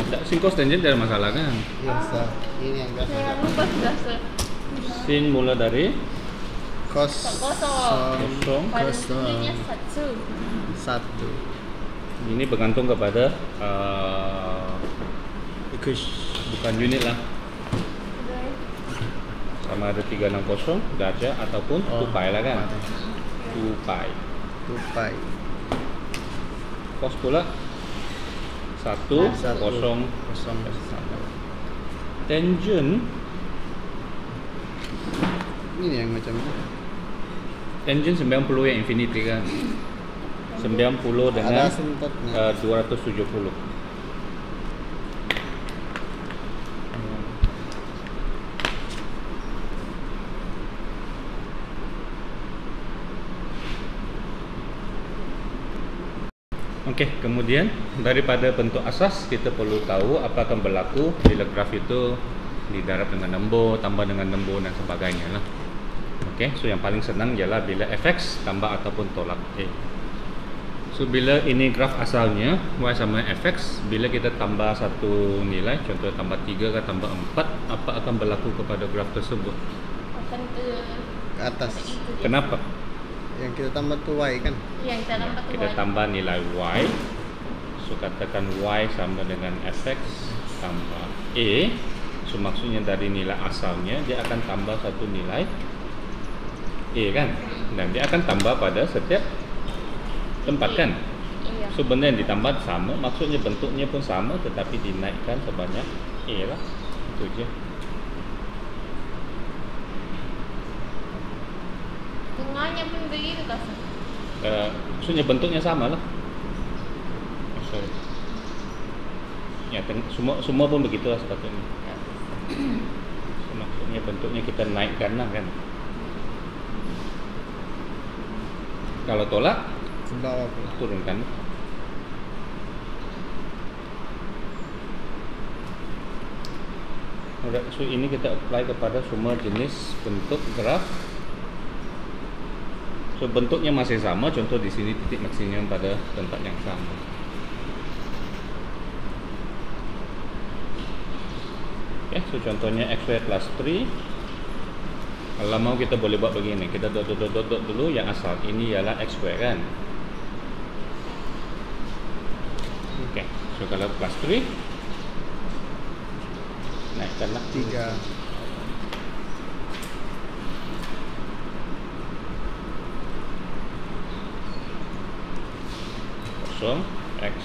Sin cos tangent tidak ada masalah kan? Iya, sir. Ini yang biasa. Saya lupa sudah Sin mula dari Kos kosong. pada Kosong. bunyinya 1. 1. Ini bergantung kepada bukan unit lah. Sama ada 360 darjah ataupun 2 pi lah kan? 2 pi. 2 pi. Cos pula 1 kosong. Tangent Ini yang macam ni. tangent 90 yang infinity kan? 90 dengan Ada sentutnya. 270. Okey, kemudian daripada bentuk asas kita perlu tahu apa akan berlaku bila graf itu didarab dengan lembu, tambah dengan lembu dan sebagainya lah. Okey, so yang paling senang ialah bila fx tambah ataupun tolak. Okay. So bila ini graf asalnya y sama fx, bila kita tambah satu nilai, contoh tambah 3 ke tambah 4, apa akan berlaku kepada graf tersebut? Akan ke Atas. itu dia. Kenapa? Yang kita tambah tu y kan? Yang kita nampak tu Kita Y. tambah nilai y. So katakan y sama dengan fx tambah a. So maksudnya dari nilai asalnya dia akan tambah satu nilai a kan? Dan dia akan tambah pada setiap tempat kan? Iya. So benda yang ditambah sama, maksudnya bentuknya pun sama tetapi dinaikkan sebanyak a lah. Itu je. Tengahnya pun begitu tak sih? Maksudnya bentuknya sama lah. Oh, sorry. Ya, semua pun begitulah sepatutnya. So, maksudnya bentuknya kita naikkan lah kan. Kalau tolak, Sebelah pula. turunkan. Alright, so ini kita apply kepada semua jenis bentuk graf. So bentuknya masih sama, contoh di sini titik maksimum pada tempat yang sama. Okay, so contohnya x² plus 3. Kalau mau kita boleh buat begini, kita dot dulu yang asal. Ini ialah x² kan. Okay, so kalau plus 3 naikkanlah 3. kosong x.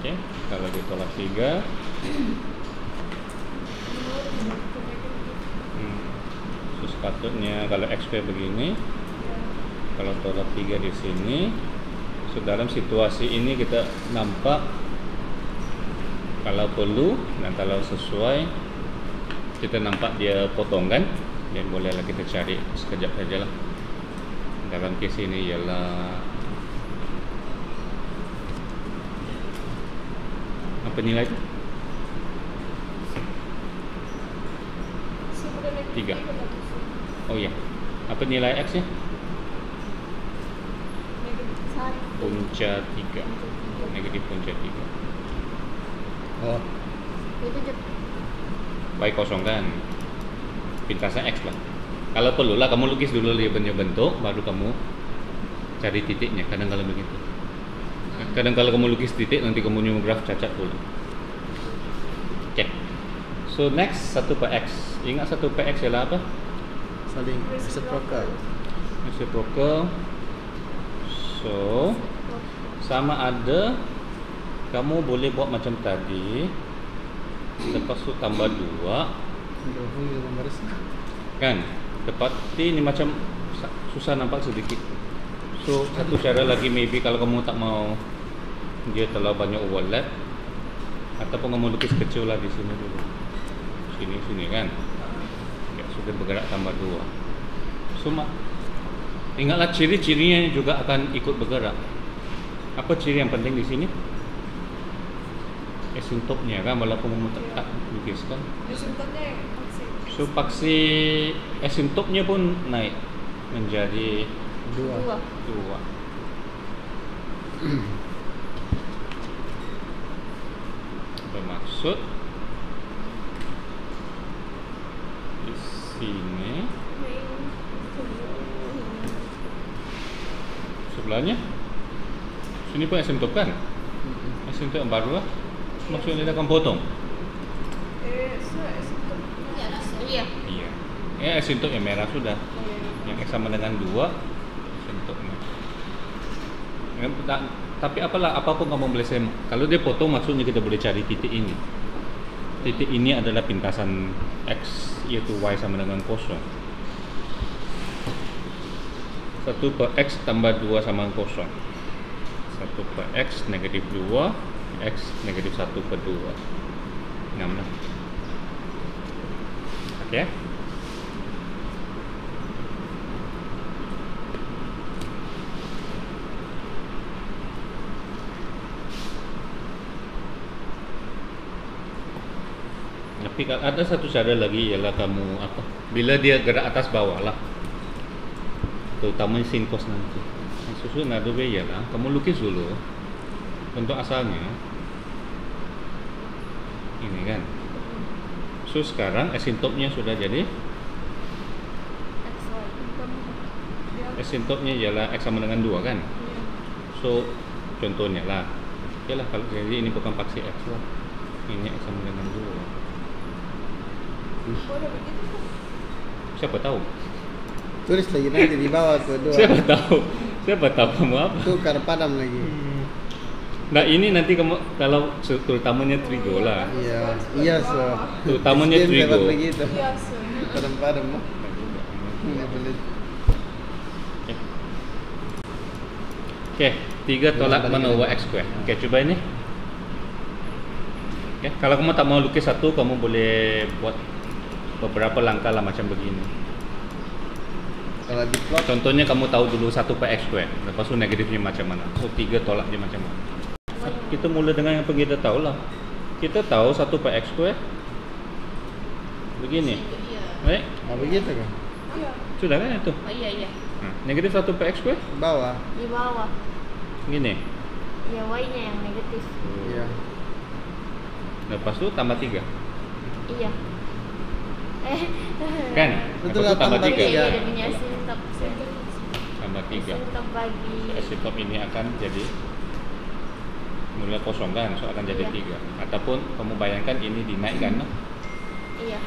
Okay, kalau ditolak 3 so sepatutnya kalau x begini, kalau tolak 3 di sini. So dalam situasi ini kita nampak kalau perlu dan kalau sesuai kita nampak dia potong kan, dan bolehlah kita cari sekejap sajalah. Dalam kes ini ialah apa nilai itu? 3. Oh ya, apa nilai x nya? Punca 3, negatif punca 3. Oh, Itu je. Baik kosong kan, pintasnya x lah. Kalau perlulah kamu lukis dulu dia punya bentuk, baru kamu cari titiknya. Kadang kalau begitu. Kadang kalau kamu lukis titik, nanti kamu punya graf cacat pula. Okay. So next 1 per x. Ingat 1 per x ialah apa? saling reciprocal. Reciprocal. So sama ada kamu boleh buat macam tadi, lepas tu tambah 2 kan. Lepas ni macam susah nampak sedikit. So satu cara lagi maybe kalau kamu tak mau dia terlalu banyak overlap, ataupun kamu lukis kecil lah di sini dulu. Sini kan. Ya, sudah bergerak tambah 2. So ingatlah ciri-cirinya juga akan ikut bergerak. Apa ciri yang penting di sini? Esintopnya kan walaupun kamu tak lukiskan. Esintopnya paksi. So paksi esintopnya pun naik menjadi 2. 2. Bermaksud di sini sebelahnya sini pun esintop kan? Esintop yang baru lah. Maksudnya dia akan potong. So esintop. Iya. Iya. Esintop yang merah sudah. Yang X sama dengan 2 esintopnya. Tapi apapun kamu boleh sem. Kalau dia potong maksudnya kita boleh cari titik ini. Titik ini adalah pintasan X yaitu Y sama dengan 0. 1 per X tambah 2 sama 0. 1 per X negatif 2, X negatif 1 per 2. 6 lah. Okey. Tapi ada satu cara lagi ialah kamu apa? Bila dia gerak atas bawah lah. Terutama sin cos nanti. Susun ada way ialah kamu lukis dulu bentuk asalnya. Ini kan. So sekarang esintopnya sudah jadi. Esintopnya ialah X sama dengan 2 kan? So contohnya lah. Yalah kalau jadi ini bukan paksi X lah. Ini X sama dengan 2. Boleh begitu kan? Siapa tahu? Tulis lagi nanti di bawah tuh 2. Siapa tahu? Siapa tahu kamu apa? Tukar padam lagi. Nah ini nanti kamu kalau terutamanya trigo lah. Iya, iya so. Terutamanya SDM trigo. dapat begitu. Iya, so. Padam-padam mah. Nggak boleh. Oke, 3 tolak mana over X square. Oke, coba ini. Oke, kalau kamu tak mau lukis satu, kamu boleh buat beberapa langkah lah macam begini. Kalau di plot Contohnya kamu tahu dulu 1 per X square. Lepas tu negatifnya macam mana. So 3 tolak dia macam mana. Kita mula dengan yang kita tahu lah. Kita tahu 1 per X square begini. Iya. Baik, begitu kan? Iya. sudah kan itu. Oh iya iya. Negatif 1 per X square Bawah. Di bawah. gini. Ya Y-nya yang negatif. Iya. Lepas tu tambah 3. Iya. Kan? Betul Lepas lah, tu tambah tambah 3. Iya, tiga. dia punya sintop. Tambah 3. Sintop bagi. Esintop ini akan jadi mula kosong kan, so akan jadi Iya. 3. Ataupun kamu bayangkan ini dinaikkan lah. Iya.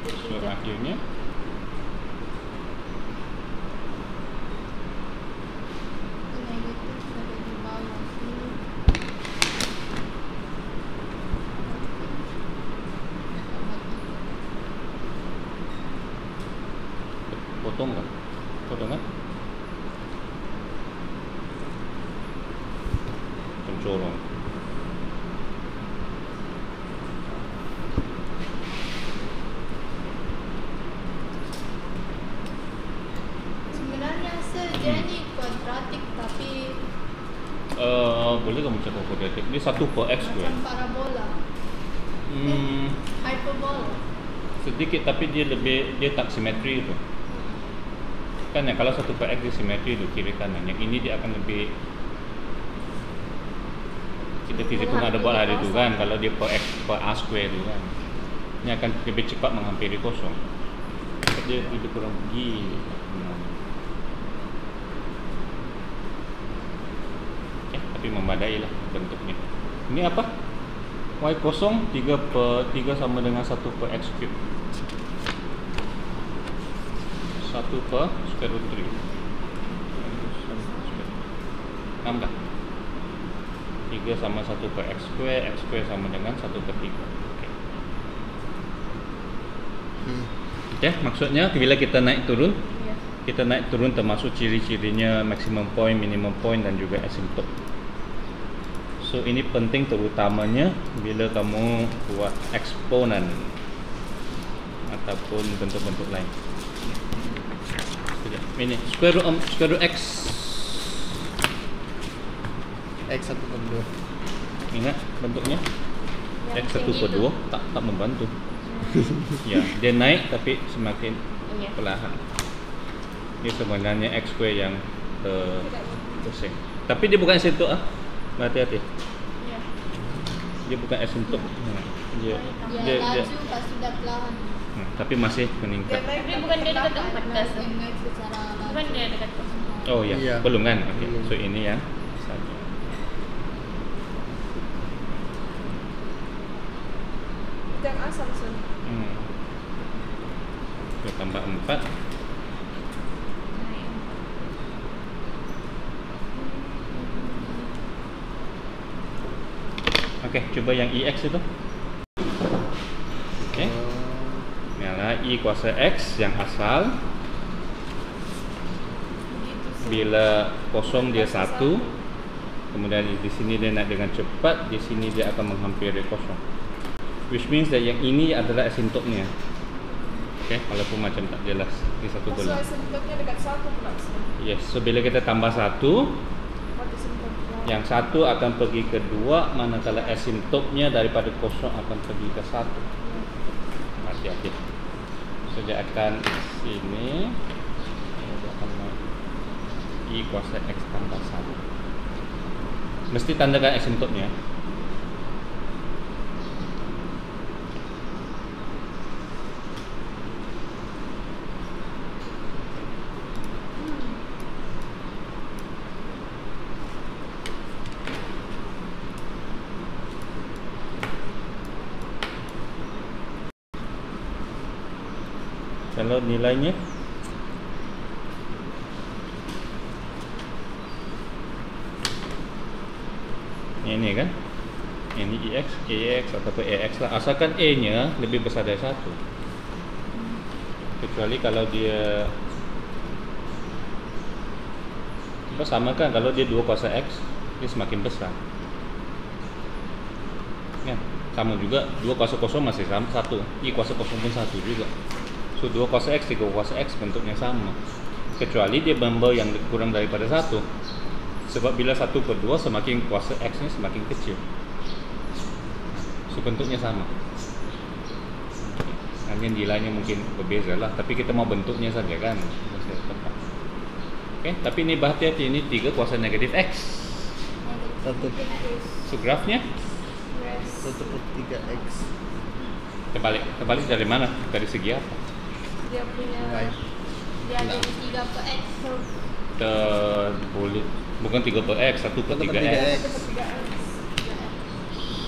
So akhirnya Negatif ada di bawah sini. potong kan? Potong kan? Pencorong. Sebenarnya dia ni kuadratik tapi Boleh kamu cakap kuadratik? Ini 1 per X square. macam parabola. Hyperbola. Sedikit tapi dia tak simetri tu. Kan ya, kalau 1 per X dia simetri tu kiri kanan. Yang ini dia akan lebih, kita fizik pun ada buat hari tu kan, kalau dia per X per A square tu kan, ini akan lebih cepat menghampiri kosong. Dia lebih kurang begini. Tapi memadai lah bentuknya. Ini apa? Y kosong 3 sama dengan 1 per X cube. 1 per square root 3. 6 dah. 3 sama 1 per X square sama dengan 1 per 3. Okay, maksudnya bila kita naik turun, Iya. kita naik turun termasuk ciri-cirinya maximum point, minimum point dan juga asymptote. So ini penting terutamanya bila kamu buat eksponen ataupun bentuk-bentuk lain. Ini square root X. X 1/2. Ingat bentuknya? Yang X1 macam per gitu. 2 tak membantu. Ya, dia naik tapi semakin Iya. perlahan. Ini sebenarnya X square yang Tidak pusing. Tapi dia bukan asymptote ah. Hati-hati. Iya. Dia bukan asymptote. Dia Dia laju pas sudah perlahan. tapi masih meningkat. Tapi bukan dia dekat tempat kan? gas. Naik secara laju. Bukan dia dekat kosong. Oh ya, Iya. belum kan? Oke. Belum. So ini yang satu. Yang asam sen. So, tambah 4. Oke, coba yang EX itu. Oke. Ialah I kuasa X yang asal. Begitu sih. Bila kosong dia 1. Kemudian di sini dia naik dengan cepat, di sini dia akan menghampiri kosong. Which means that yang ini adalah asymptote-nya. Oke, walaupun macam tak jelas. Ini satu belum. Maksudnya asymptote-nya dekat 1 pula sen. Yes, so bila kita tambah 1, Mati asymptote. yang 1 akan pergi ke 2, manakala asymptote-nya daripada kosong akan pergi ke 1. Hati-hati. So dia akan sini, dia akan naik I kuasa X tambah 1. Mesti tandakan asymptote-nya. Kalau nilainya ini kan, ini EX, AX ataupun AX lah, asalkan A nya lebih besar dari 1. Kecuali kalau dia sama kan, kalau dia 2 kuasa X dia semakin besar ya, sama juga 2 kuasa kosong masih sama 1, I kuasa kosong pun 1 juga. So 2 kuasa X, 3 kuasa X bentuknya sama, kecuali dia membawa yang kurang daripada 1. Sebab bila 1 per 2 semakin kuasa X nya semakin kecil, so bentuknya sama. Hanya nilainya mungkin berbeza lah, tapi kita mau bentuknya saja kan. Oke, tapi ini hati-hati, ini 3 kuasa negatif X. Satu So grafnya Yes. 1/3 X. terbalik dari mana? Dari segi apa? Dia punya Y. Dia ada 3 per X. Boleh bukan 3 per X, 1 per 3 1/3 X. X. 3X.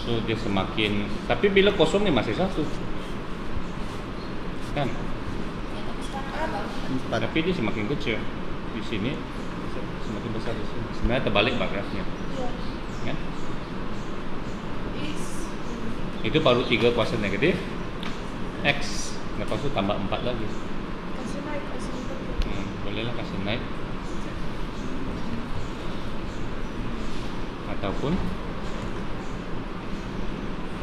So dia semakin, tapi bila kosong ni masih 1 kan, Ya, tapi sekarang ada. 4. tapi dia semakin kecil di sini, semakin besar di sini. Sebenarnya terbalik grafnya Iya. kan? Is. Itu baru 3 kuasa negatif X, lepas tu tambah 4 lagi. Kasih naik asymptote. Bolehlah kasih naik, ataupun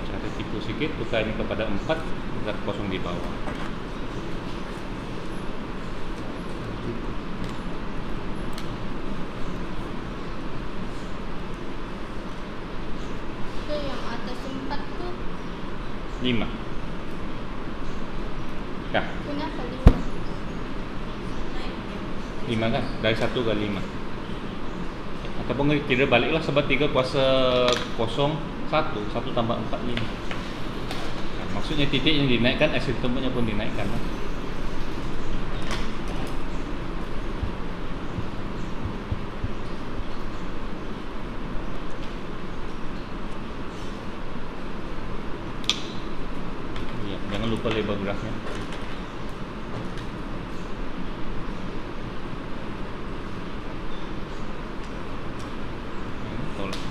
cara tipu sikit, tukar ini kepada 4, zat kosong di bawah. Itu yang atas 4 tu 5 dah, kenapa 5? 5 kan, dari 1 ke 5. Ataupun kira baliklah, sebab 3 kuasa kosong 1, 1 tambah 4, 5. Maksudnya titik yang dinaikkan, asymptote-nya pun dinaikkan lah. Ya, jangan lupa label grafnya. Tolong.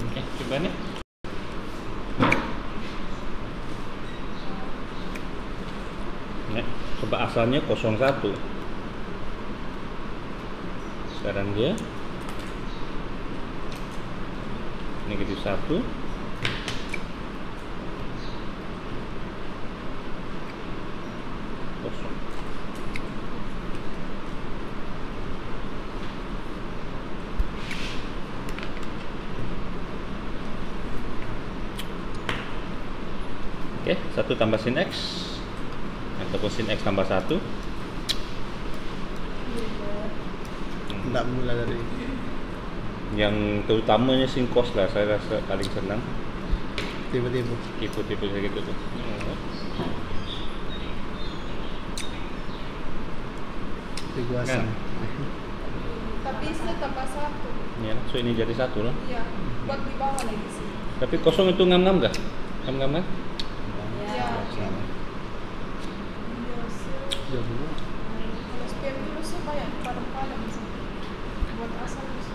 Oke, coba nih. Ya, coba asalnya 01. Sekarang dia negatif 1. Oke, 1 tambah sin X ataupun sin X tambah 1. Tidak mulai dari Yang terutamanya sin cos lah, saya rasa paling senang. tiba-tiba. Tipe-tipe kayak gitu tuh. Diguasan. Tapi saya tambah 1. Ya, so ini jadi 1 lah. Iya. Buat di bawah lagi sih. Tapi kosong itu ngam-ngam kah? Ngam-ngam kan? Iya. Sama. Iya sih. Jauh dulu. Kalau spare dulu sih banyak padam-padam sih. Buat asal sih.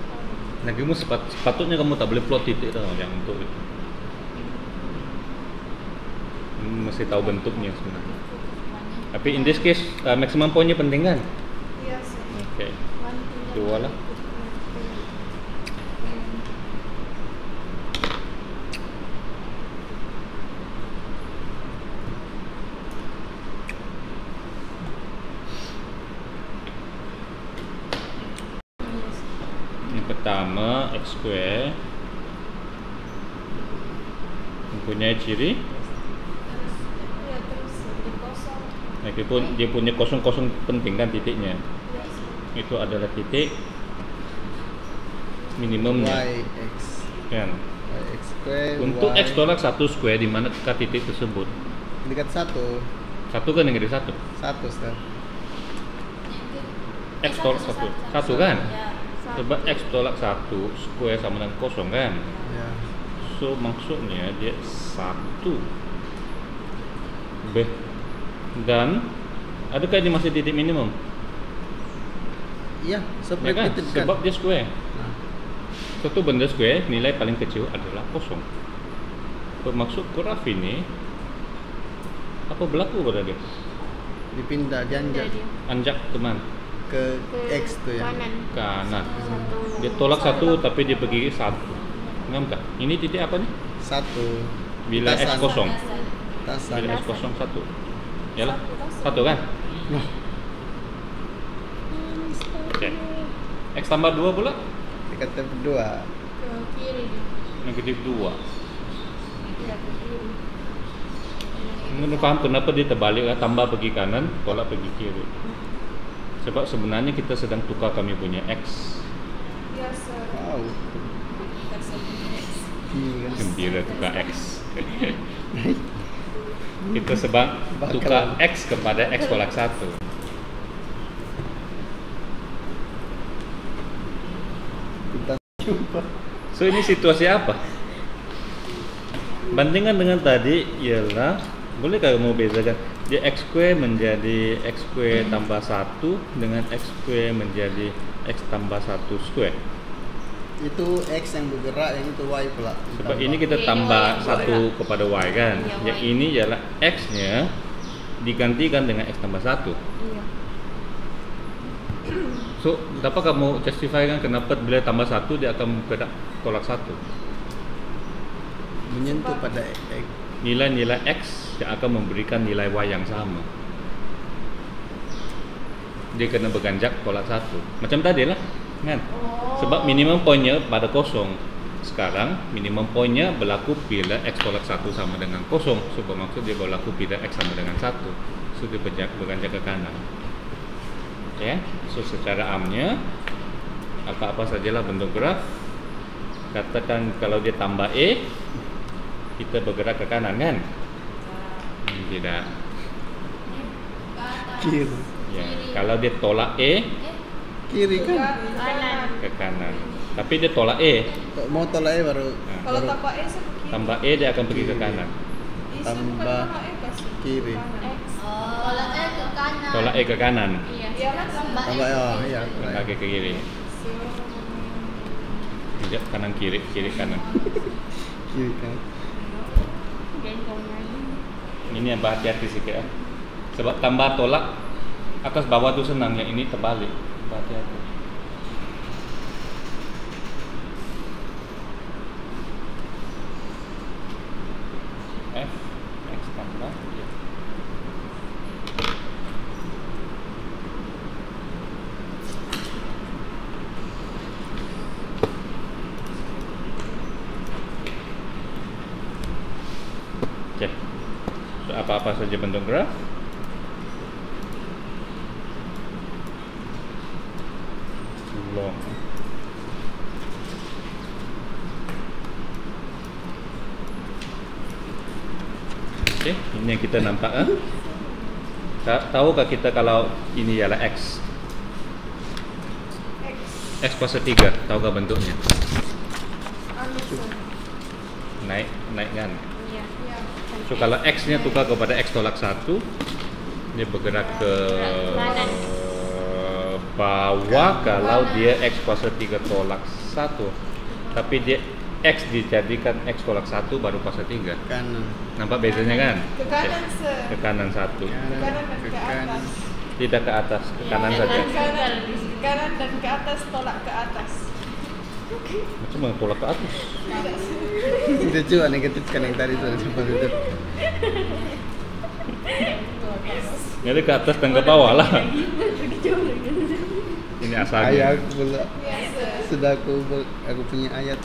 Nah, kamu sepatutnya kamu tak boleh plot titik tau yang untuk itu. Mesti tahu bentuknya sebenarnya. Tapi in this case maximum poinnya penting kan? Iya sih. Oke. 2 lah. Yang pertama x square mempunyai ciri Iya terus di kosong. meskipun dia punya kosong-kosong penting kan titiknya. Iya sih. Itu adalah titik minimumnya YX. kan. YX square. Untuk Y. x tolak 1 square di mana titik tersebut? Dekat 1. 1 kan yang dari 1. 1 setel. X tolak 1. 1 kan? Ya. Sebab x tolak 1 square sama dengan kosong kan? Ya. So maksudnya dia 1 B. Dan adakah ini masih titik minimum? Iya, Ya kan? separated Sebab dia square. Nah, Satu benda square nilai paling kecil adalah kosong. Bermaksud graf ini apa berlaku pada dia? dipindah, dianjak Anjak ke mana? ke X tuh ya. Kanan. Kanan. Satu. Dia tolak 1 tapi dia pergi 1. Ngam kah? Ini titik apa nih? 1. Bila x kosong. Tasan. Bila x kosong 1. Yalah. 1 kan? Nah, Oke. X tambah 2 pula dekat kedua. Ke kiri. negatif 2. Iya ke kiri. Menurut paham kenapa dia terbalik lah, tambah pergi kanan, tolak pergi kiri. Sebab sebenarnya kita sedang tukar kami punya X. Iya sir. Wow. Iya kan. Gembira tukar X. Kita sebab tukar X kepada X tolak 1. Kita jumpa. So ini situasi apa? Bandingan dengan tadi ialah, bolehkah kamu bezakan dia x square menjadi x square tambah 1 dengan x square menjadi x tambah 1 square? Itu X yang bergerak, yang itu Y pula. Sebab Ditambah. ini kita Ini tambah Y. 1 kepada y kan. Iya, Yang Y. ini ialah x-nya digantikan dengan x tambah 1. Iya. So, dapat kamu justify kan kenapa bila tambah 1 dia akan bergerak tolak 1? menyentuh pada X. Nilai-nilai x yang akan memberikan nilai y yang sama. Dia kena berganjak tolak 1. Macam tadi lah kan? Sebab minimum poinnya pada kosong. Sekarang minimum poinnya berlaku bila x tolak 1 sama dengan kosong. So bermaksud dia berlaku bila x sama dengan 1. So dia berganjak ke kanan. Ya, so secara amnya apa-apa sajalah bentuk graf. Katakan kalau dia tambah A, kita bergerak ke kanan kan? Tidak. Kiri. Ya, kalau dia tolak A Kiri kan. Kanan. ke kanan. Tapi dia tolak A, Mau tolak E baru. Kalau baru tambah E saya ke kiri. tambah A dia akan pergi ke kanan. Isi tambah bukan tambah E kasih. kiri. Kanan. Tolak ke kanan. Tolak A ke kanan, Iya. Iya kan tambah. Tambah oh iya. tambah ke kiri. Tidak kanan kiri, kiri kanan. Kiri kan. Ini yang berhati-hati sikit ya. Sebab tambah tolak atas bawah tu senang, yang ini terbalik. Berhati-hati. F X tambah Y. Oke. So, apa-apa saja bentuk graf. Long. Oke, ini yang kita nampak. Tahukah kita kalau ini ialah X? X kuasa 3, tahukah bentuknya? Naik kan? Iya. So kalau X nya tukar kepada X tolak 1, dia bergerak ke Kanan. bawah kalau dia X kuasa 3 tolak 1. Tapi dia X dijadikan X tolak 1 baru kuasa 3. Kanan. Nampak bezanya kan? Ke kanan Ke kanan 1. Ke kanan dan ke atas. Tidak ke atas, ke kanan Ya, saja. Ke kanan dan ke atas, tolak ke atas. Macam mana tolak ke atas? Itu juga negatif kan yang tadi itu positif. Jadi ke atas dan ke bawah lah. Ini asalnya. Ayat pula. Biasa. Sudah aku punya ayat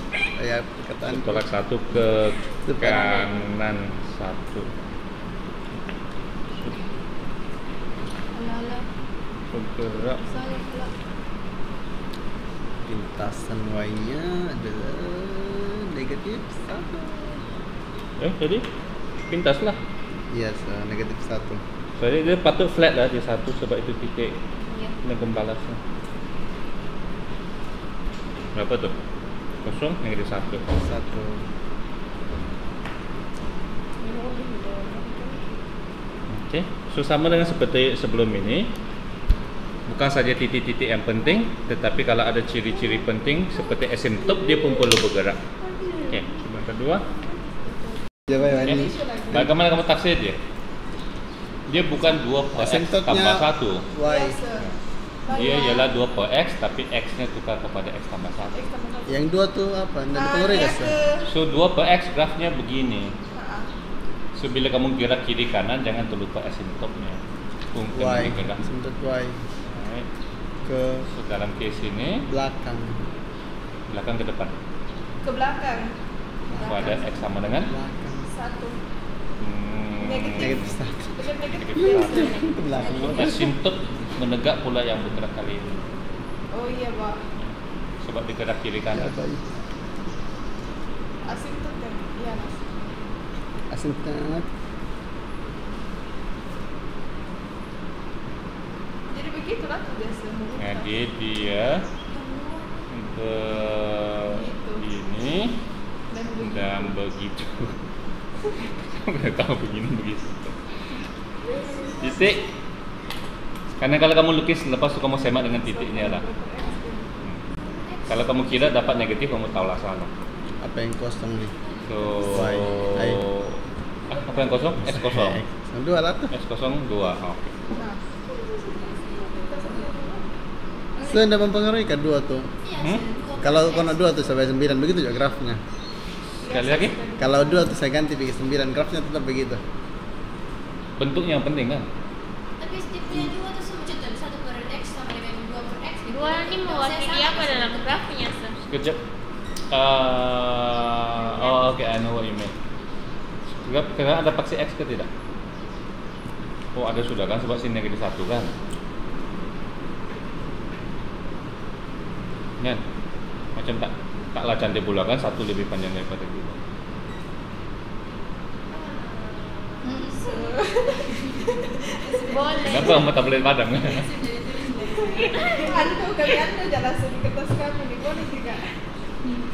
perkataan. Tolak 1 ke Depan. kanan 1. Alah-alah. Bergerak. Saya pula. Lintasan Y-nya adalah negatif 1. Jadi pintas lah. Yes, negatif 1. Jadi dia patut flat lah di 1 sebab itu titik Iya. dengan balasnya. Berapa tuh? Kosong negatif 1. 1. Oke, so sama dengan seperti sebelum ini. Bukan saja titik-titik yang penting, tetapi kalau ada ciri-ciri penting seperti asymptot dia pun perlu bergerak. Oke, yang kedua. Coba ya Oke. ini. Bagaimana kamu tafsir dia? Dia bukan 2 per X Asymptotnya tambah 1. Y. Biasa. Dia ialah 2 per X tapi X-nya tukar kepada X tambah 1. X tambah satu. Yang dua tuh apa? Nggak dipengaruhi Ya kan? ke. So 2 per X grafnya begini. Ah, So bila kamu gerak kiri kanan jangan terlupa asymptotnya. Mungkin Y. gerak. Asymptot Y Right. ke So dalam case ini belakang. belakang ke depan. ke belakang. So ada X sama dengan Belakang. Satu. Negatif Negatif. 1. Betul negatif. Negatif biasa. Ke belakang. So asymptot menegak pula yang bergerak kali ini. Oh iya, Pak. Sebab digerak kiri kanan. Asymptot kan? Iya, Mas. Asymptot. Jadi begitulah tuh biasa. Jadi dia begini Dan begitu. dan begitu. Udah tahu begini begitu. Titik. Karena kalau kamu lukis lepas tu kamu semak dengan titiknya lah. Kalau kamu kira dapat negatif kamu tahu lah salah. Apa yang kosong nih? So Y. apa yang kosong? S kosong. Yang dua lah tuh. S kosong 2. Oke. Nah. So tidak mempengaruhi kan dua tuh. Hmm? Kalau kono 2 tuh sampai 9 begitu juga grafnya. Sekali lagi. Kalau 2 tuh saya ganti bikin 9 grafnya tetap begitu. Bentuknya yang penting kan. Tapi stepnya juga tuh sama contoh 1 per X sama dengan 2 per X. gitu. Dua ini mewakili apa dalam grafnya, Sir? Sekejap. Oke, I know what you mean. Sekarang ada paksi X ke tidak? Oh ada sudah kan, sebab sini negatif 1 kan. Kan? Macam taklah cantik pula kan, 1 lebih panjang daripada 2. Boleh. Kenapa kamu tak boleh padam kan? Ando, kalian tuh jangan langsung di kertas kami nih, boleh juga.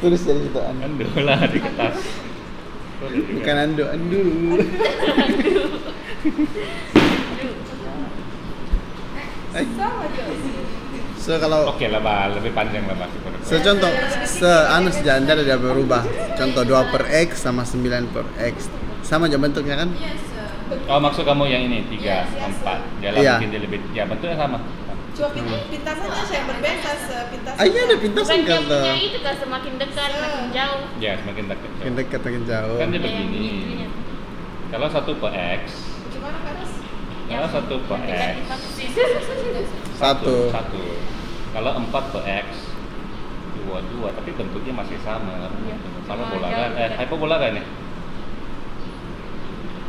Tulis jadi itu Ando lah di kertas. Boleh juga. Bukan andu. Sama tuh. So kalau Oke lah Bal, lebih panjang lah Bal. contoh anu sejalan dia berubah. Contoh 2 per X sama 9 per X. Sama aja bentuknya kan? Iya, Sir. Oh maksud kamu yang ini 3, 4. Jalan Iya. mungkin dia lebih, ya bentuknya sama. Cuma pintasannya saya berbeda, pintasan. Ah iya ada pintasan Bukan kan dia tuh. punya itu kan semakin dekat, makin jauh. Ya semakin dekat. Makin dekat makin jauh. Kan dia Ada yang begini. ininya. Kalau 1 per X, Gimana Karas? kalau 1 per Dekat X, divaksin. Satu. 1. Kalau 4 per X, 2, tapi bentuknya masih sama. Iya. Sama Sama bola jauh kan? beda. Hyperbola kan ya?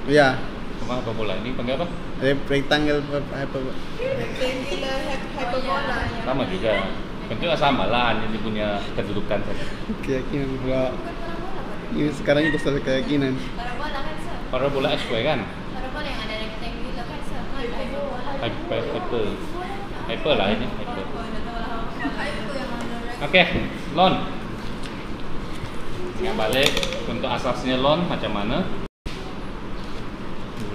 Iya. Parabola ini panggil apa? Rectangle hyperbola. Rectangular hyperbola. Sama juga. Bentuknya sama lah, ini punya kedudukan saja. Keyakinan pula. Ini sekarang itu soal keyakinan. Parabola kan sir. Parabola X Y kan? Parabola yang ada rectangular kan sir. Kan ada hyperbola. Hyper lah ini. Hyper. Hyper yang ada Oke, lon. Yang balik untuk asasnya lon macam mana?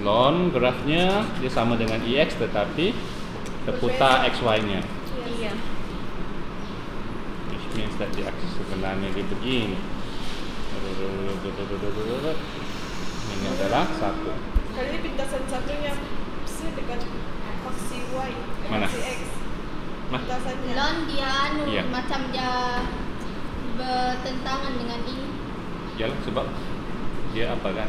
Lon grafnya dia sama dengan IX tetapi terputar XY-nya. Iya. Which means that the axis sebenarnya dia begini. Ini adalah 1. Kali ini pintasan satunya dekat faksi Y. Mana? Faksi X. Mah, Pintasannya. Lon dia anu Iya. macam dia bertentangan dengan ini. yalah sebab dia apa kan?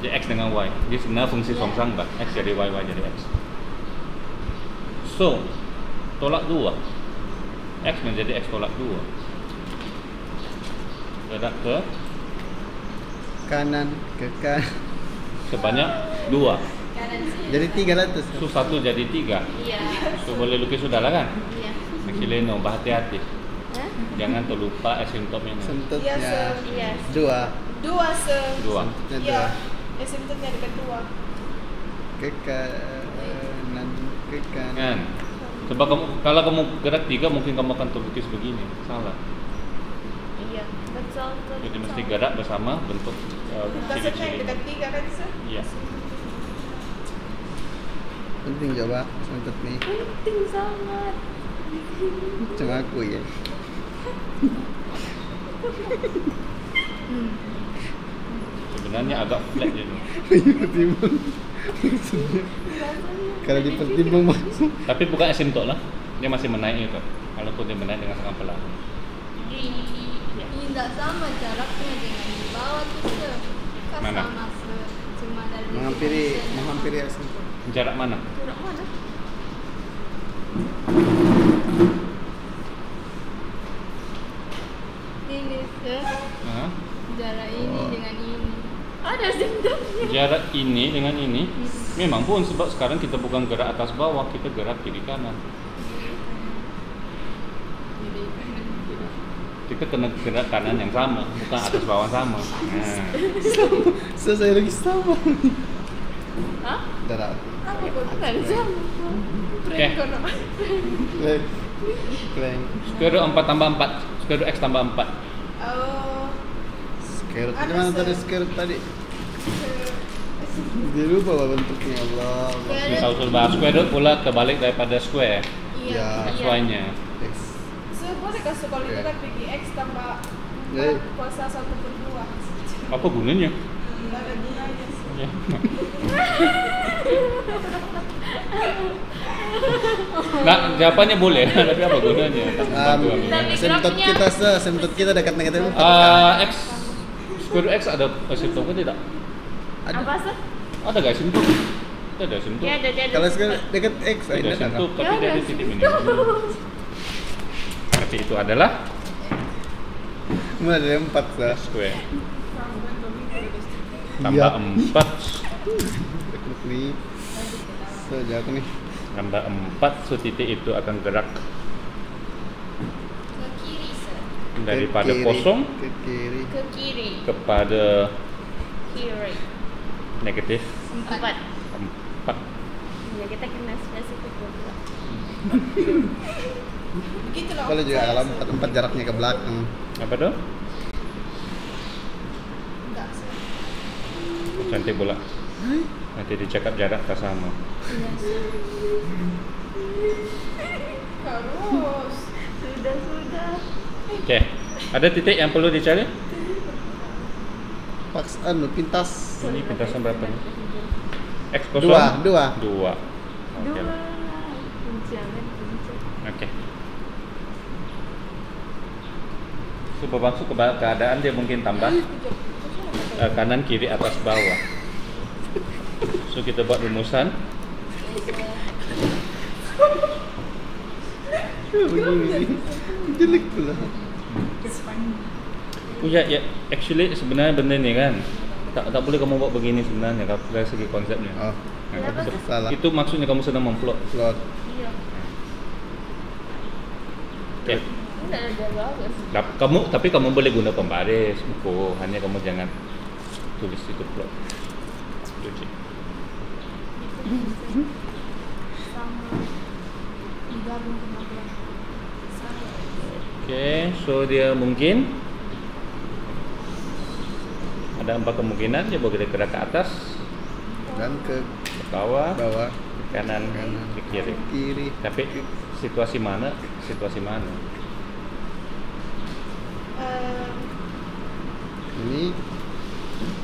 Dia X dengan Y. Dia sebenarnya fungsi songsang bah. X jadi Y, Y jadi X. So, tolak 2. X menjadi X tolak 2. Gerak ke Kanan ke kanan. sebanyak 2. Kanan sini. Jadi 300. So 1 jadi 3. Iya. So boleh lukis sudah lah kan? Iya. Makileno, berhati-hati. Hah? Jangan terlupa asymptomnya. Sentutnya Iya. 2. 2 se. 2. Sentutnya Iya. 2. Asymptomnya dekat 2. Ke kanan ke kanan. Kan? Sebab kamu, kalau kamu gerak 3 mungkin kamu akan terlukis begini. Salah. Iya. Betul. Jadi mesti gerak bersama bentuk Pintasannya yang ciri-ciri. dekat 3 kan se. Iya. Penting coba sentut nih. Penting sangat. Cuma aku ya. Sebenarnya agak flat je tu. Pertimbang. Maksudnya, kalau dipertimbang masuk. Tapi bukan asymptom lah. Dia masih menaik itu. Walaupun dia menaik dengan sangat pelan. Iya. Ini tidak sama jaraknya dengan di bawah tuh sir. Kan Mana? sama sir. Cuma dari Menghampiri asymptom. Jarak mana? Jarak mana? ini sir. Ha? Jarak ini dengan ini. Ada simptomnya. Jarak ini dengan ini memang pun sebab sekarang kita bukan gerak atas bawah, kita gerak kiri kanan. Jadi Kita kena gerak kanan yang sama, bukan atas bawah sama. Nah, Saya lagi sama. Hah? Darat. Apa kok? Bukan sama. oke. Plank. Plank. Square root 4 tambah 4. Square root X tambah 4. Oh. Square root. Ada Mana se- tadi square root tadi? Dia lupa apa bentuknya Allah. Ini tahu sudah square root pula terbalik daripada square. Ya. XY-nya. X. Se boleh kasih kalau itu kan pergi X tambah Jadi. kuasa 1/2. Apa gunanya? Enggak ada gunanya sih. Ya. Nah, jawabannya boleh, tapi apa gunanya? Asymptom kita asymptom kita dekat negatif 4. X square root X ada asymptom ke tidak? Apa sih? Ada nggak asymptom? Ada asymptom. Dia ada. Kalau square dekat X Ada ada asymptom, kan? tapi dia ada titik minimum. Tapi itu adalah Mulai dari 4 sah. square. Iya. Tambah 4. Teknik nih. So jauh nih. Tambah 4, so titik itu akan gerak ke kiri sir. daripada Ke kiri. kosong Ke kiri. Ke kiri. kepada Kiri. negatif 4. 4. Ya kita kena spesifik pula. Begitulah. Boleh juga kalau 4 jaraknya ke belakang. Apa tuh? Enggak sih. Cantik pula. Nanti dicakap jarak tak sama. Harus. Sudah. Okey. Ada titik yang perlu dicari? Paksaan pintas. Ini pintasan berapa ni? X kosong? 2. 2. Okey. Dua. Jangan pencet. Okey. So bermaksud keadaan dia mungkin tambah kanan kiri atas bawah. So kita buat rumusan. Begini. Jelek pula. Oh ya, actually sebenarnya benda ni kan Tak boleh kamu buat begini sebenarnya kalau dari segi konsepnya. Oh, Kenapa tuh? salah. Itu maksudnya kamu sedang memplot. Plot. Iya. Oke. Enggak ada bagus. Tapi kamu boleh guna pembaris buku, hanya kamu jangan tulis itu plot. Cuci. Sama digabung sama gelang. Sama. Oke, so dia mungkin ada 4 kemungkinan. Dia boleh gerak ke atas, Dan ke ke bawah, bawah, ke kanan, kanan, ke kiri. kiri. Tapi situasi mana? Situasi mana? Ini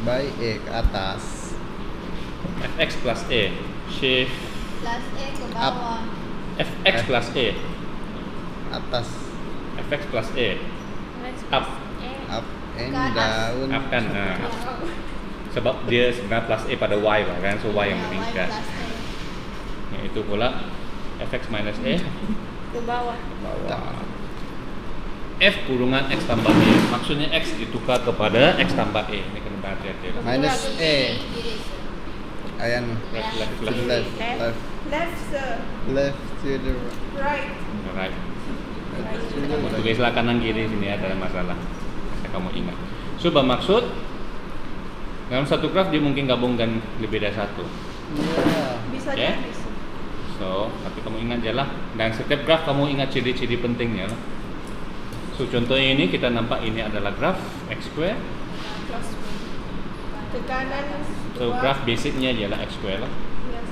by E ke atas. Fx plus E, shift Plus E ke bawah. Fx plus E, Atas, Fx plus E, up, up, and Ke atas. down. up kan? Nah, sebab dia sebenarnya plus E pada Y lah kan, so Y yang Ya, meningkat. plus E. Yang itu pula Fx minus E Ke bawah. ke bawah. F kurungan X tambah E, maksudnya X ditukar kepada X tambah E. Ini kena berhati-hati lah. Minus E. Kiri. Ayan. Left, left, To left. the left, left, Left, sir. left to the Right. Right. right. To the Kamu right. tulislah kanan kiri sini ada masalah. Asal kamu ingat. So bermaksud dalam satu graf dia mungkin gabungkan lebih dari satu. Ya. Bisa Oke. jadi, sir. So, tapi kamu ingat je lah. Dan setiap graf kamu ingat ciri-ciri pentingnya lah. So contohnya ini kita nampak ini adalah graf X square. Plus 1. Ke kanan. So dua. graf basicnya ialah X square lah. Yes.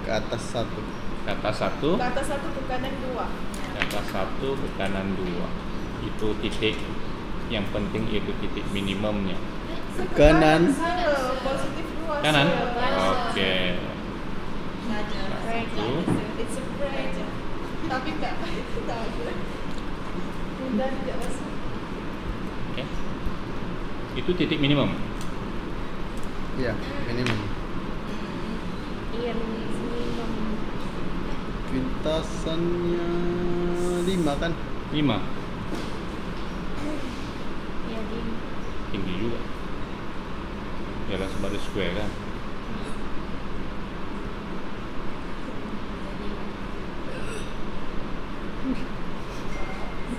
Ke atas satu. Ke atas 1, Ke atas 1, ke kanan 2. ke atas 1, ke kanan 2. Itu titik yang penting, itu titik minimumnya. Kanan. Sir, positif 2. Kanan? Sir. Oke. Satu. It's a prank. Tapi tak ada. Mudah tidak rasa. Oke. Itu titik minimum. Ya, minimum. Iya, minimum. Pintasannya 5 kan? 5. Iya, di Tinggi juga. Yalah sebab dia square kan.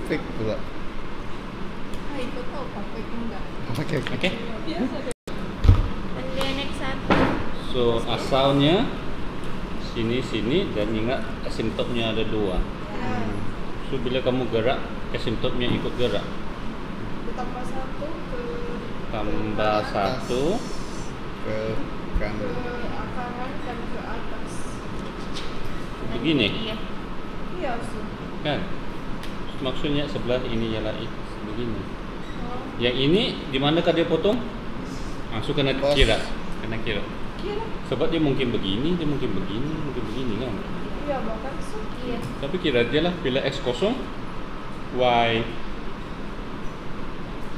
Fake pula. Hai, kau tahu pakai enggak? Oke, oke. Oke. And then next satu. So asalnya sini dan ingat asimptotnya ada 2. So bila kamu gerak, asimptotnya ikut gerak. Ditambah 1 ke Tambah 1 Ke ke kanan. kanan dan ke atas. begini Iya. Iya, sir. kan? Maksudnya sebelah ini ialah begini. Oh, Yang ini di manakah dia potong? Langsung kena Pos. kira, kena kira. kira. Sebab dia mungkin begini, dia mungkin begini, mungkin begini kan. Iya, bahkan sir. Iya. Tapi kira aja lah bila X kosong, Y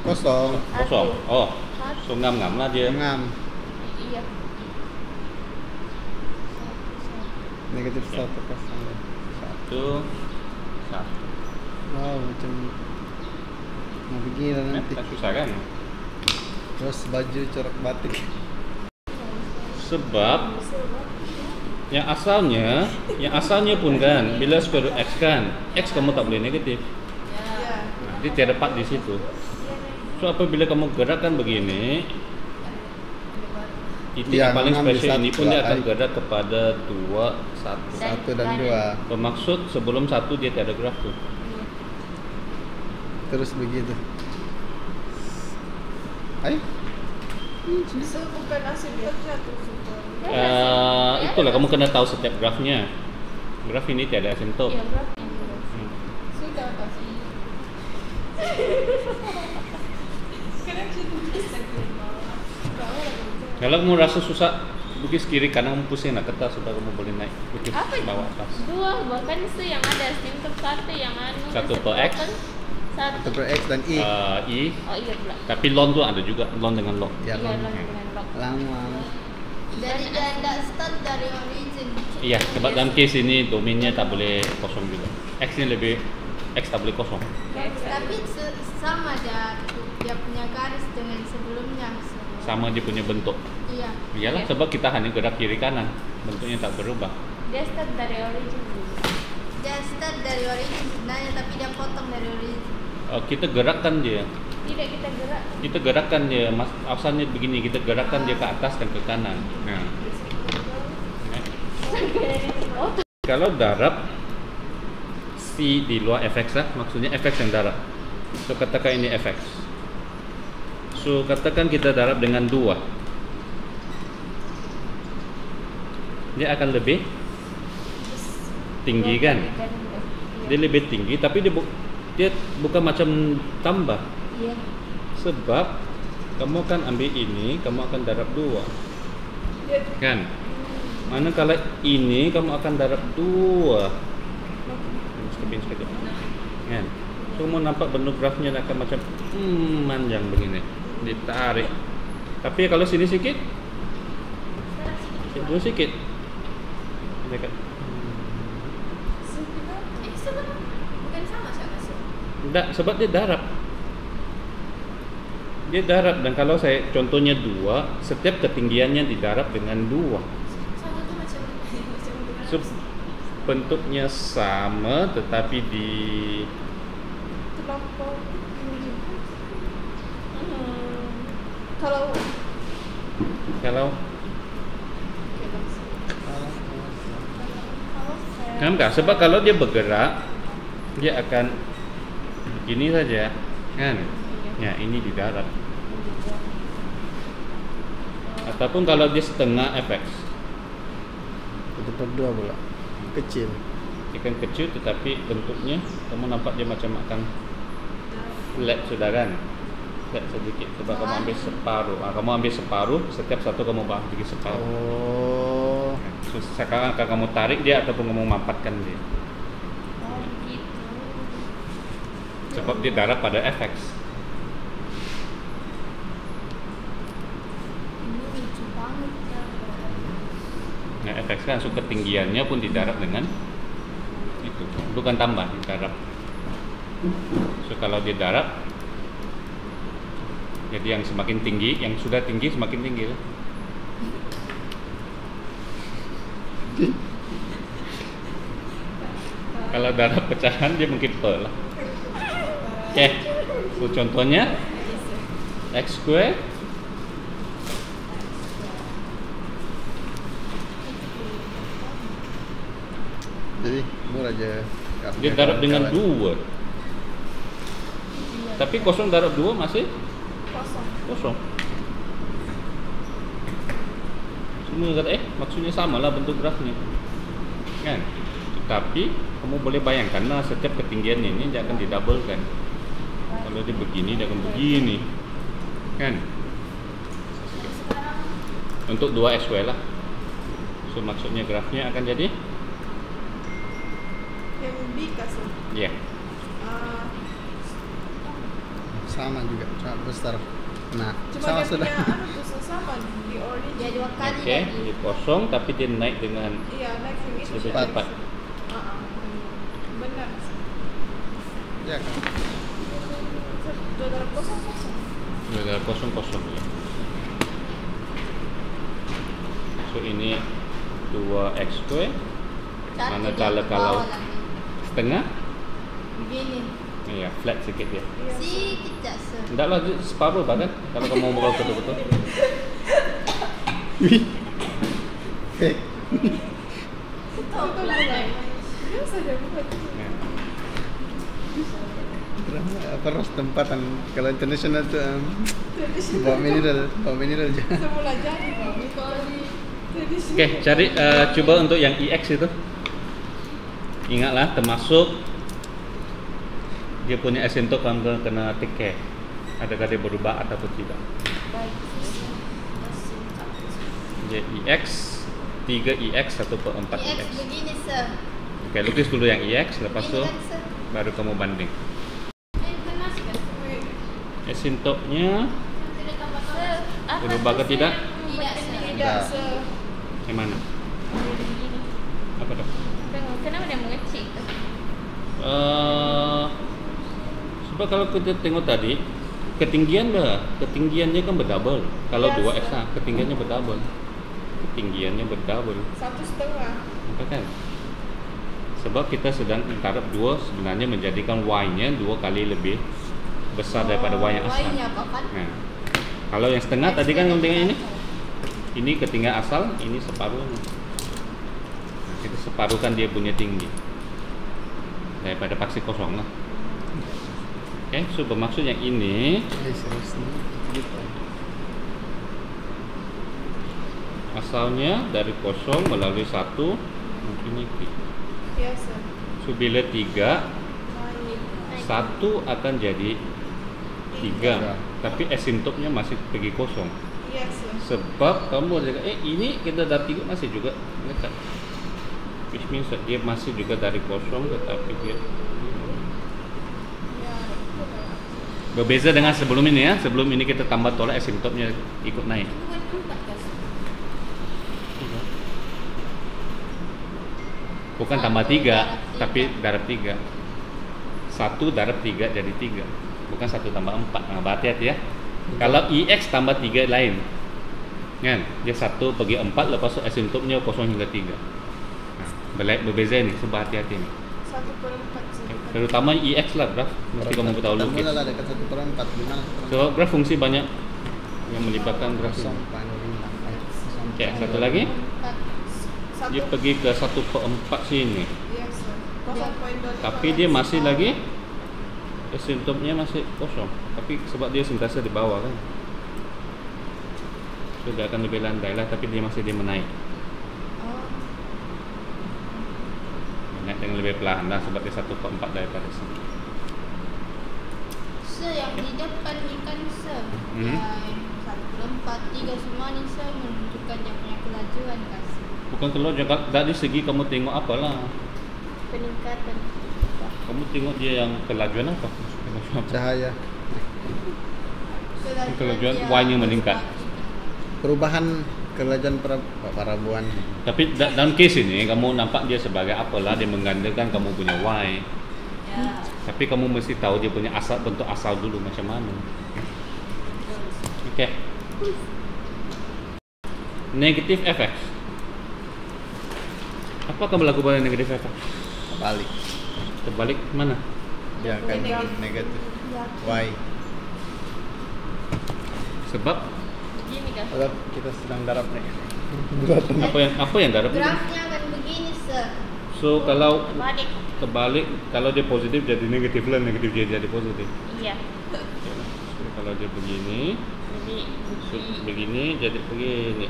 Kosong. kosong. Oh, so ngam-ngam lah dia. Ngam. Iya. Negatif Oke. 1 kosong. 1 1. Wow, macam mau begini lah nanti. Kan susah kan? Terus baju corak batik. Sebab yang asalnya pun kan bila square root X kan, X kamu tak boleh negatif. Iya. Nah, dia tiada part di situ. So apabila kamu gerakkan begini, titik Ya, yang paling mengambil spesial ini satu pun dia lah, akan I. gerak kepada 2, 1. 1 dan 2. Bermaksud sebelum 1 dia tiada graf tu. Terus begitu. Ayo. Sir, bukan asimptotnya tuh, super. Itulah kamu kena tahu setiap grafnya. Graf ini tiada asimptot. Iya, berapa? Sudah kasih. Kenapa sih tulis lagi? Kalau kamu rasa susah bukis kiri kanan kamu pusing nak kertas supaya kamu boleh naik bukis Apa? bawah atas. 2, bahkan itu yang ada simptom 1 yang anu. Satu per X. 1 1. per X dan I. I, Oh iya pula. tapi lon tu ada juga, lon dengan log. Ya, Iya, lama. dengan lock. Lama. Jadi dia tidak start dari origin. Iya, sebab dalam case ini domainnya tak boleh kosong juga. X ni lebih, X tak boleh kosong. Tapi sama dia punya garis dengan sebelumnya. sama dia punya bentuk. Iya. Iyalah, sebab kita hanya gerak kiri kanan, bentuknya tak berubah. Dia start dari origin dulu. Dia start dari origin sebenarnya, tapi dia potong dari origin. Kita gerakkan dia. Tidak kita gerak. Kita gerakkan dia, asalnya begini, kita gerakkan dia ke atas dan ke kanan. Nah, Oh, kalau darab si di luar fx lah, maksudnya fx yang darab. So katakan ini fx. So katakan kita darab dengan 2. Dia akan lebih tinggi kan? Dia lebih tinggi, tapi dia bukan macam tambah. Iya. Sebab kamu akan ambil ini, kamu akan darab 2. Kan? Mana kalau ini kamu akan darab 2. Sekejap. Kan? So mau nampak bentuk grafnya akan macam panjang begini. Ditarik. Tapi kalau sini sikit, sini sikit. Dekat. Sama. Bukan sama siapa sih? Enggak, sebab dia darab. Dia darab, dan kalau saya contohnya 2, setiap ketinggiannya didarab dengan 2. Satu tuh macam So, bentuknya sama tetapi di Terlampau. Kalau kan sebab kalau dia bergerak dia akan begini saja kan. Ya, ini didarab. Ataupun kalau dia setengah fx, Tetap 2 pula. Kecil. ikan kecil tetapi bentuknya kamu nampak dia macam akan flat sudah kan, flat sedikit sebab kamu ambil separuh. Kamu ambil separuh, setiap satu kamu bagi separuh. Oh. So, sekarang akan kamu tarik dia ataupun kamu mapatkan dia, Oh, gitu. sebab dia darab pada fx. ini lucu banget kan. Nah, fx kan so ketinggiannya pun didarab dengan itu, bukan tambah, didarab. So kalau dia darab, jadi yang semakin tinggi, yang sudah tinggi semakin tinggi lah. Kalau darab pecahan dia mungkin per lah. Oke, so contohnya x square Jadi murah aja. dia darab dengan 2. Tapi kosong darab 2 masih kosong. kosong. Semua kata maksudnya sama lah bentuk grafnya kan. Tetapi kamu boleh bayangkan lah, setiap ketinggian ini dia akan didabelkan. Kalau dia begini dia akan begini kan. Untuk 2 SW lah. So maksudnya grafnya akan jadi Yang B kasih. ya Sama juga, cuma besar. Nah, Cuma sama dia sudah. punya tuh sama di origin. Dia 2 kali oke, jadi. dia kosong tapi dia naik dengan Iya, next yang itu. lebih Cepat. cepat. Benar. Ya kan. Dua darab kosong kosong. Dengan kosong ya. So ini 2x square. Satu Mana dia kalau- bawah lagi. Setengah. Begini. Iya, flat sikit dia. Iya. Sikit tak se. Enggak lah, separuh bahkan kalau kamu mau betul-betul. Fake. Tahu mulai. Biasa dia buat. Ya. Apa ros tempatan kalau internasional tuh bawa mineral aja. Semula jadi kami kalau di Oke, cari coba untuk yang IX itu. Ingatlah termasuk dia punya asymptote kamu kena take care. Adakah dia berubah ataupun tidak. Jadi IX 3IX 1/4 X IX. begini se. Oke, lukis dulu yang IX, lepas Begini itu kan se. baru kamu banding. Bukan masih kan? Asymptote-nya Tidak tambah-tambah. berubah ke tidak? Tidak se. tidak se Yang mana? Begini. Apa tuh? Kenapa dia mengecil? Sebab kalau kita tengok tadi ketinggiannya kan berdouble. Kalau Yes, 2x sir. lah, ketinggiannya berdouble. Ketinggiannya berdouble. 1,5. Apa kan? Sebab kita sedang taraf 2 sebenarnya menjadikan y-nya 2 kali lebih besar daripada y yang asal. Y-nya apa kan? Nah, kalau yang setengah tadi kan kamu tengok ini ketinggian asal, ini separuhnya. Nah, kita separuhkan dia punya tinggi daripada paksi kosong lah. Oke, so bermaksud yang ini asalnya dari kosong melalui 1 infinity. Yes, sir. So bila 3, 1 akan jadi 3, tapi asimptotnya masih pergi kosong. Yes, sir. Sebab kamu ada ini kita dari 3 masih juga dekat. Which means that dia masih juga dari kosong tetapi dia Ya, betul. berbeza dengan sebelum ini ya. Sebelum ini kita tambah tolak asimptotnya ikut naik. Bukan 4 kan? Bukan tambah 3, tapi darab 3. 1 darab 3 jadi 3. Bukan 1 tambah 4. Nah, berhati-hati ya. Kalau IX tambah 3 lain. Kan? Dia 1 pergi 4, lepas tu asimptotnya kosong hingga 3. Nah, berbeza ni, so berhati-hati ni. 1/4 sih. Terutama IX lah graf. Mesti kamu tahu lukis. Mula lah dekat 1/4 gimana? So graf fungsi banyak yang melibatkan graf ini. Okey, satu lagi. Dia pergi ke 1/4 sini. Yes, sir. 0.25. Tapi dia masih lagi asimptotnya masih kosong. Tapi sebab dia sentiasa di bawah kan. So dia akan lebih landai lah, tapi dia masih menaik. Naik dengan lebih perlahan lah sebab dia 1/4 daripada sini. Se yang di depan ni kan se. Hmm. Yang 1/4, 3 semua ni se menunjukkan yang punya kelajuan kan. Bukan keluar juga dari segi kamu tengok apalah. Peningkatan. Kamu tengok dia yang kelajuan apa? Kelajuan apa? Cahaya. Kelajuan Y-nya meningkat. Perubahan kelajuan parabuan. Tapi dalam case ini kamu nampak dia sebagai apalah, dia menggandakan kamu punya Y. Ya. Tapi kamu mesti tahu dia punya asal, bentuk asal dulu macam mana. Okey. Negatif fx. Apa akan berlaku pada negatif fx? Balik. Terbalik mana? Dia akan negatif. Y. Sebab Begini kan? Sebab kita sedang darab nih. apa yang darab ini? Grafnya akan begini se. So kalau Balik. terbalik, kalau dia positif jadi negatif lah, negatif dia jadi positif. Iya. So, kalau dia begini, Jadi so, begini jadi begini.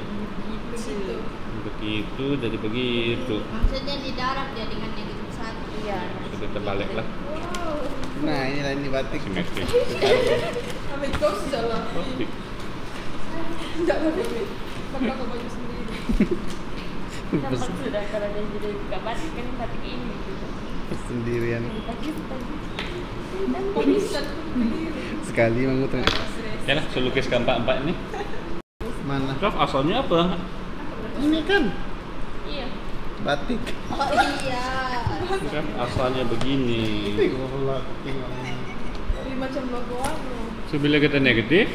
Begitu. Begitu jadi begitu. Maksudnya di darab dia dengan negatif 1. Iya. So, dia terbalik lah. Wow. Nah, ini batik. Simetris. Ambil kau salah. Plastik. Tidak boleh. Pakai ke baju sendiri. Nampak sudah kalau dia jadi buka batik kan batik ini gitu. Sendirian. Batik tadi. Komisan sendiri. Sekali mengutung. Ya lah, so lukis keempat-empat ini. Mana? Graf asalnya apa? Ini kan Iya. batik. Oh iya. Graf asalnya begini. Ini macam logo anu. So bila kita negatif,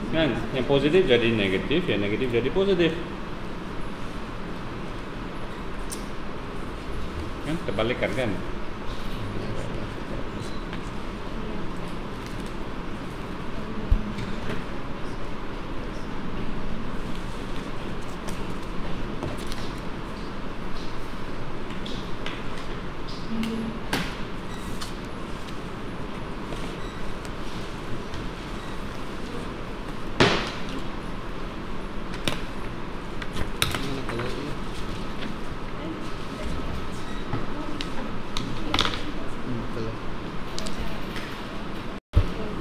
kan, yang positif jadi negatif, yang negatif jadi positif. Kan terbalikan kan? Mana kalau ini? Kalau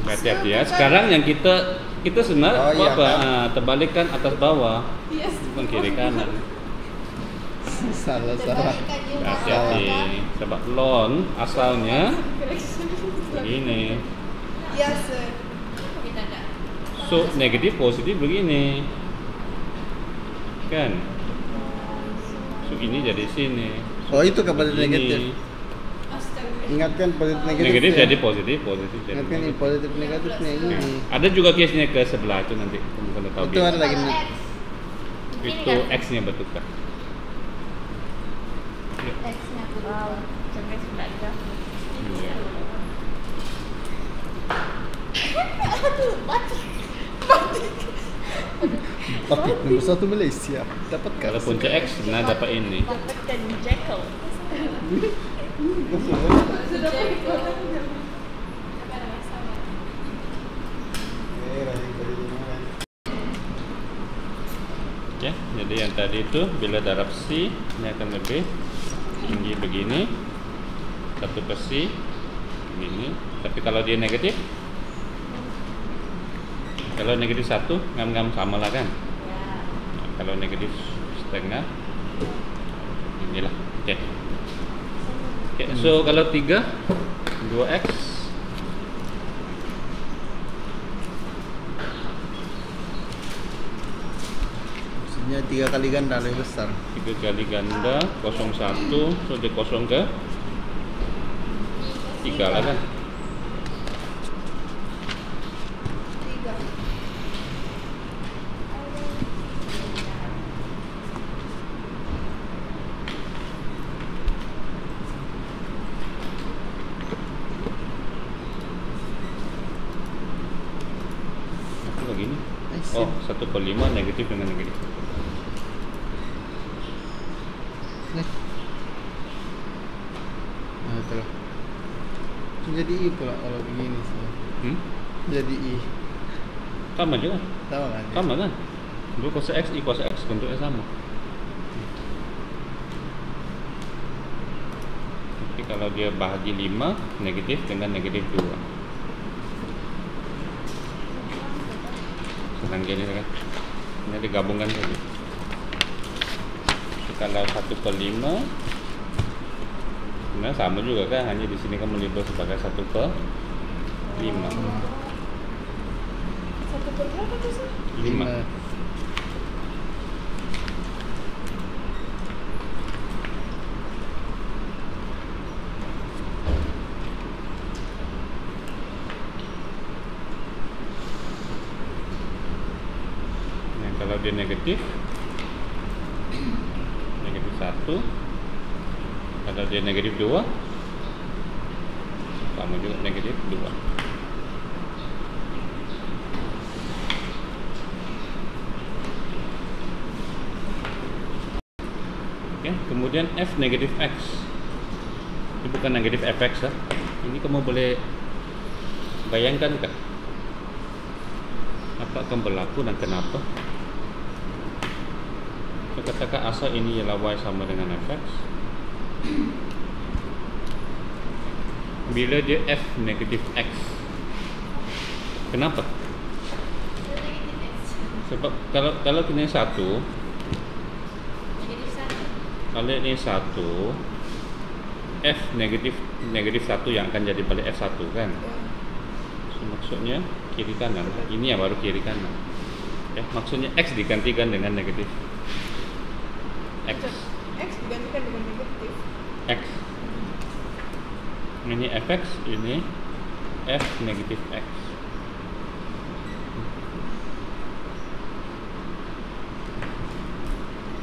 Hati-hati ya. Sekarang yang kita sebenarnya Oh, iya, apa? kan? Terbalikan atas bawah, Yes. bukan kiri kanan. salah. Terbalikan juga. Hati-hati. Sebab lon asalnya begini. Yes, sir. Kita ada. So negatif positif begini, kan? So ini jadi sini. Oh, itu kepada Begini. negatif. Astaga. Ingatkan positif negatif. Negatif ya. jadi positif, positif jadi Ingatkan ini negatif. positif negatifnya ini. Ada juga case-nya ke sebelah itu nanti kamu kalau tahu. Itu ada lagi. Itu X-nya bertukar. X-nya Wow, sampai sebelah dah. Iya. Tapi nomor 1 Malaysia dapat Kalau punca X nah dapat ini. Dapatkan Jekyll. Sudah Ya, jadi yang tadi itu bila darab C ini akan lebih tinggi begini. 1 per C begini. Tapi kalau dia negatif, kalau negatif 1 ngam-ngam sama lah kan. Nah, kalau negatif setengah inilah. Oke. Oke, so kalau 3 2x maksudnya 3 kali ganda lebih besar. 3 kali ganda 01, so dia kosong ke 3 lah kan. 3. Apa begini? I see. Oh, 1/5 negatif dengan negatif. Nah, itulah. Jadi I pula kalau begini sih. Jadi I. Sama juga. Tahu kan? Sama kan? Dulu cos X, I cos X bentuknya sama. Tapi kalau dia bahagi 5 negatif dengan negatif 2. Senang gini kan? Ini digabungkan saja. Jadi kalau 1/5 sebenarnya sama juga kan, hanya di sini kamu label sebagai 1/5. 1 per berapa tuh sih? 5. Nah, kalau dia negatif 1, kalau dia negatif 2 sama juga negatif 2. Oke, kemudian F negatif X. Ini bukan negatif fx ya. Ini kamu boleh bayangkan kah? Apa akan berlaku dan kenapa? Katakan asal ini ialah Y sama dengan fx. Bila dia F negatif X, kenapa? negatif X. Sebab kalau ini 1, Negatif 1. kalau ini 1, F negatif 1 yang akan jadi balik F1 kan. So, maksudnya kiri kanan. Ini yang baru kiri kanan. Ya, maksudnya X digantikan dengan negatif X. X digantikan dengan negatif. X. Ini fx, ini F negatif X.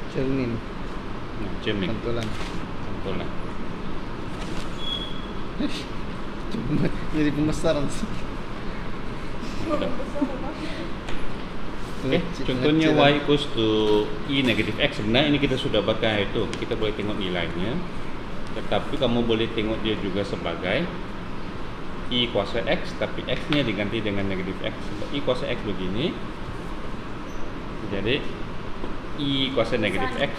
Cermin. Nah, cermin. Pantulan. Pantulan. Cuma jadi pembesaran sih. Oke, contohnya Y equals to I negatif X. Sebenarnya ini kita sudah pakai itu. Kita boleh tengok nilainya. Tetapi kamu boleh tengok dia juga sebagai I kuasa X, tapi X-nya diganti dengan negatif X. I kuasa X begini. Jadi I kuasa negatif X.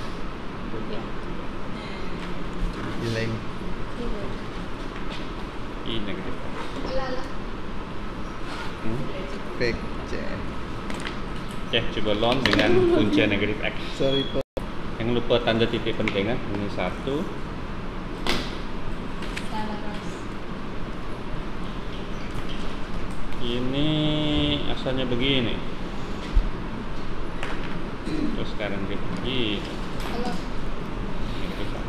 Nilai ini. I negatif X. Fake C. Oke, coba lawan dengan punca negatif X. Sorry Pak. Jangan lupa tanda titik penting kan. Ini 1. Salah Ros. Ini asalnya begini. Terus sekarang dia pergi. Kalau Negatif 1.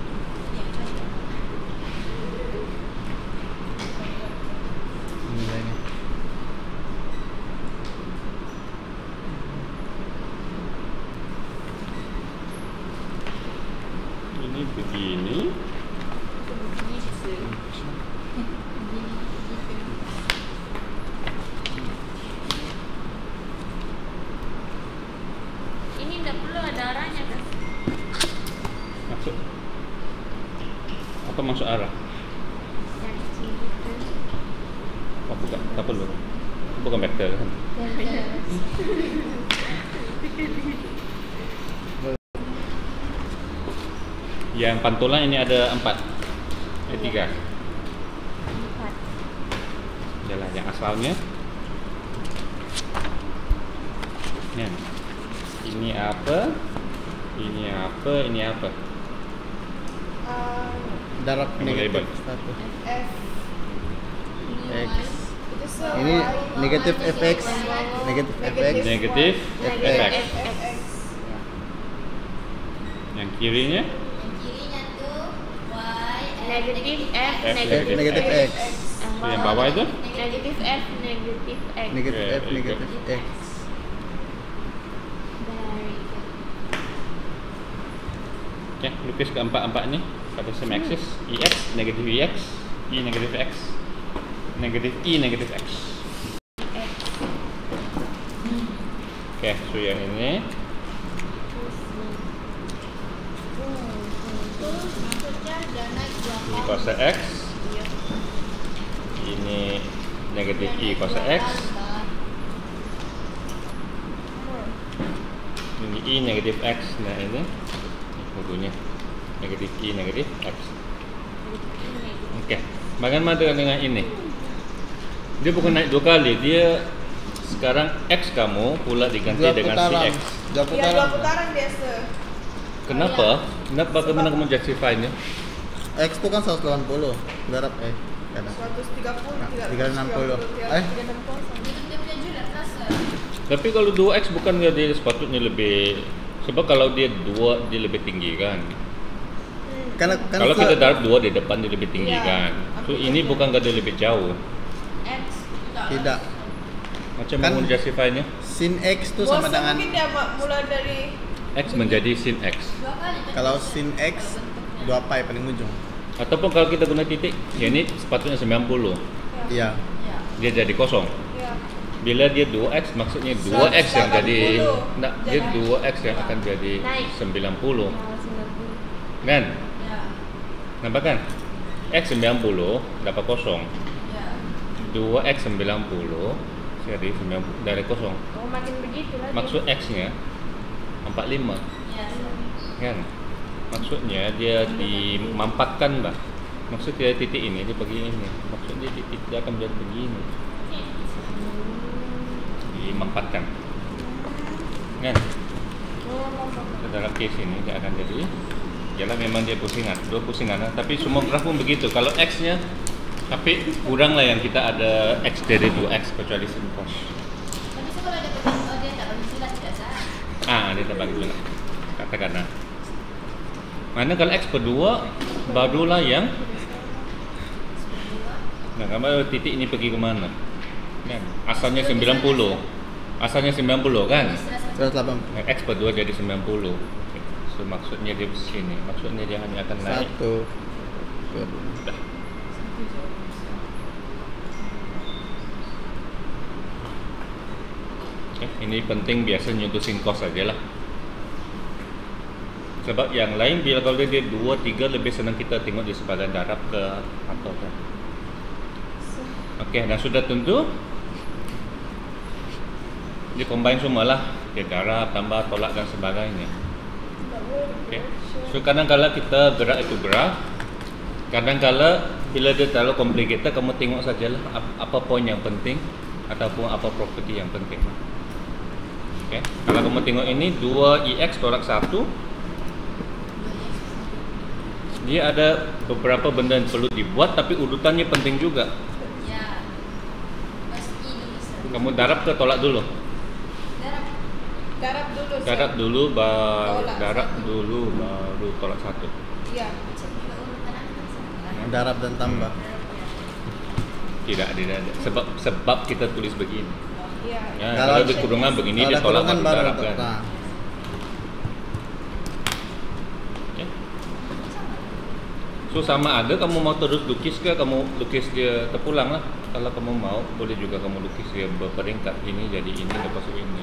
Ini begini. Begitu. Ini tidak perlu ada arahnya kan? Maksud apa maksud arah? Yang gitu. Oh bukan, tak perlu. Bukan vektor kan? Yang pantulan ini ada 4. 3. Empat. Yalah, yang asalnya. Ni. Ini apa? Ini apa? Ini apa? Darab Yang label. negatif 1. F. X. Itu se Ini Y. negatif fx. Negatif fx. Negatif Fx. fx. Fx. Yang kirinya Yang kirinya tuh Y Negatif F, F negatif Negatif X. x. yang bawah itu Negatif F, negatif X. Negatif Oke, f negatif x. Very good. Oke, lukis keempat-empat ni pada same axis. Ex negatif Ex, E negatif X, negatif E negatif X. X. Oke, so yang ini Itu maksudnya jangan naik E cos X, ini negatif E cos X, ini E negatif X. Nah ini bukunya negatif E negatif X. Oke, bagaimana dengan ini? Dia bukan naik 2 kali, dia sekarang X kamu pula diganti Dua dengan putaran. CX. Dua Iya, 2 putaran. putaran biasa. Kenapa? Kenapa bagaimana kamu justify-nya? X itu kan 180. Darab x. Kadang. 130, 360. 360. Itu dia punya jurat rasa. Tapi kalau 2X bukan dia sepatutnya lebih, sebab kalau dia 2 dia lebih tinggi kan. Kan Kalau kita darab 2 di depan dia lebih tinggi Iya. kan. So Aku ini juga. bukan dia lebih jauh. X. tidak. Macam Kan- mau justify-nya? Sin x itu sama dengan mungkin dia mulai dari X menjadi sin X. 2 kali kan? kalau sin x 2 pi paling ujung. Ataupun kalau kita guna titik, ya ini sepatutnya 90. Iya. Ya. Dia jadi kosong. ya. Bila dia 2X maksudnya 2X yang jadi 180. nak dia 2X yang akan jadi Naik. 90. Nah, 90. Kan? Ya. Nampak kan? X 90 dapat kosong. Ya. 2X 90 jadi 90 dari kosong. Oh, makin begitu lagi. Maksud X-nya 45 Ya. kan? Maksudnya dia dimampatkan bah. Maksud dia titik ini dia pergi ini. Maksudnya titik dia akan jadi begini. Dimampatkan. Kan? Dalam case ini dia akan jadi ialah memang dia pusingan, 2 pusingan lah. Tapi semua graf pun begitu. Kalau X-nya tapi kuranglah yang kita ada X dari 2X kecuali sin cos. Tapi so kalau ada begitu dia tak bagi jelas tidak sah. Dia tak bagi dulu lah. Katakanlah. Mana kalau X per 2 barulah yang nah, gambar titik ini pergi ke mana? Kan? Asalnya 90. Asalnya 90 kan? 180. X per 2 jadi 90. So maksudnya dia di sini. Maksudnya dia hanya akan naik. 1. Dah. Ini penting biasa nyentuh sin cos sajalah. Sebab yang lain bila kalau dia 2, 3 lebih senang kita tengok dia sebagai darab ke atau kan. Okey, dan sudah tentu dia combine semualah. Dia darab, tambah, tolak dan sebagainya. Okey. So kadang-kala kita gerak itu gerak. Kadang-kala bila dia terlalu complicated, kamu tengok sajalah apa poin yang penting ataupun apa property yang penting. Okey. Kalau kamu tengok ini 2EX tolak 1, dia ada beberapa benda yang perlu dibuat tapi urutannya penting juga. Ya. Pasti dulu. Kamu darab ke tolak dulu? Darab. Darab dulu. Sir. Darab dulu baru Tolak darab satu. dulu baru tolak 1. Iya. Macam juga urutan apa salah. Darab dan tambah. Tidak ada. Sebab kita tulis begini. Iya. Ya, kalau di kurungan begini kalau dia ada tolak kurungan baru darab baru. kan. Nah, Okey. So sama ada kamu mau terus lukis ke kamu lukis dia terpulang lah. Kalau kamu mau boleh juga kamu lukis dia berperingkat ini jadi ini lepas itu ini.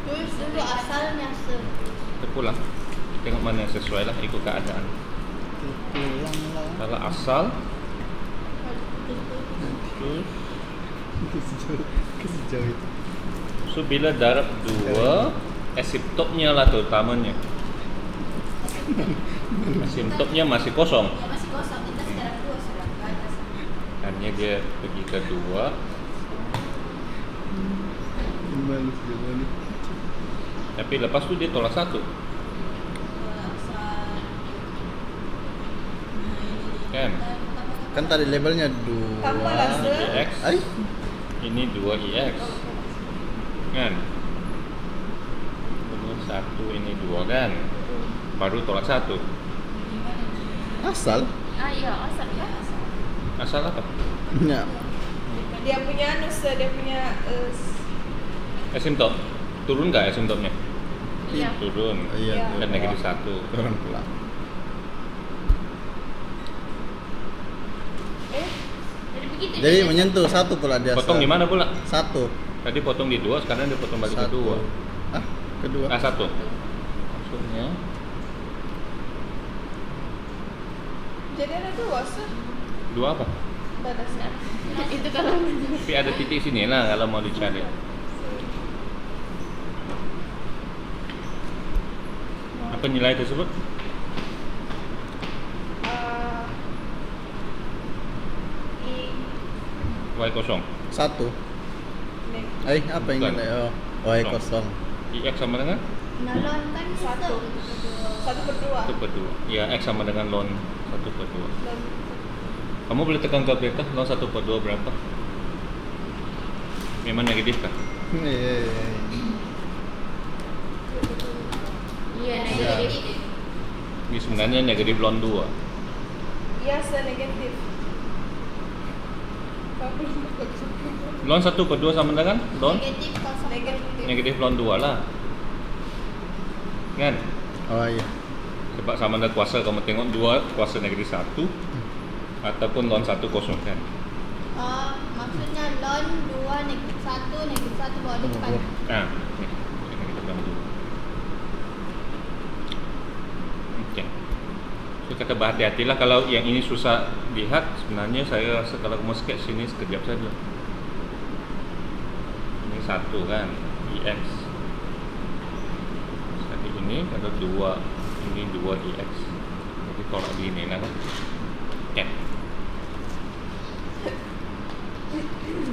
Terus dulu asalnya Terpulang. Tengok mana yang sesuai lah ikut keadaan. Pulang lah. Kalau asal terus Ke sejauh itu. so bila darab 2 asiptotnya lah terutamanya. Asiptotnya masih kosong. ya masih kosong. Kita sekarang 2 sudah ke atas. Hanya dia pergi ke 2. Gimana sejauh ini? Tapi lepas tu dia tolak 1. Dua asal. Kan? Kan tadi labelnya 2. Tambah lah, Sir. IX. Ay, Ini 2 IX. Kan? Ini 1, ini 2 kan? Baru tolak 1. asal. Iya, asal ya. Asal apa? Ya. Dia punya anu, Sir, dia punya Asymptot. Turun nggak asymptotnya? Iya. Turun. Iya. Kan negatif 1. Turun pula. Jadi begitu. Jadi menyentuh satu pula dia. Potong di mana pula? Satu. Tadi potong di 2, sekarang dia potong balik ke 2. Ah, kedua. Ah, 1. Maksudnya jadi ada 2, Sir. 2 apa? Tidak ada, Sir. Itu kalau Tapi ada titik sini lah kalau mau dicari. Apa nilai tersebut? I Y kosong. Satu. nek Apa yang Bukan. nilai? Oh, kosong. IX sama dengan Nalon kan Satu. 1/2. 1 per 2. Ya, X sama dengan ln 1 per 2. Dan Kamu boleh tekan kalkulator, ln 1 per 2 berapa? Memang negatif kah? Iya. iya Iya. negatif. Ini sebenarnya negatif ln 2. iya, Sir, negatif. Ln 1 per 2 sama dengan ln negatif kosong. negatif ln 2 lah. Kan? Oh iya. Sebab sama dengan kuasa kamu tengok 2 kuasa negatif 1 ataupun ln 1 kosong kan. Maksudnya lon 2 negatif 1 negatif 1 bawa di depan. Nah, ni negatif ln 2. Okey. So kata berhati-hatilah kalau yang ini susah lihat, sebenarnya saya rasa kalau kamu sketch sini sekejap saja. Ini 1 kan, IX. Jadi ini ada 2, ini 2 IX. Jadi tolak di ini lah kan. Okey.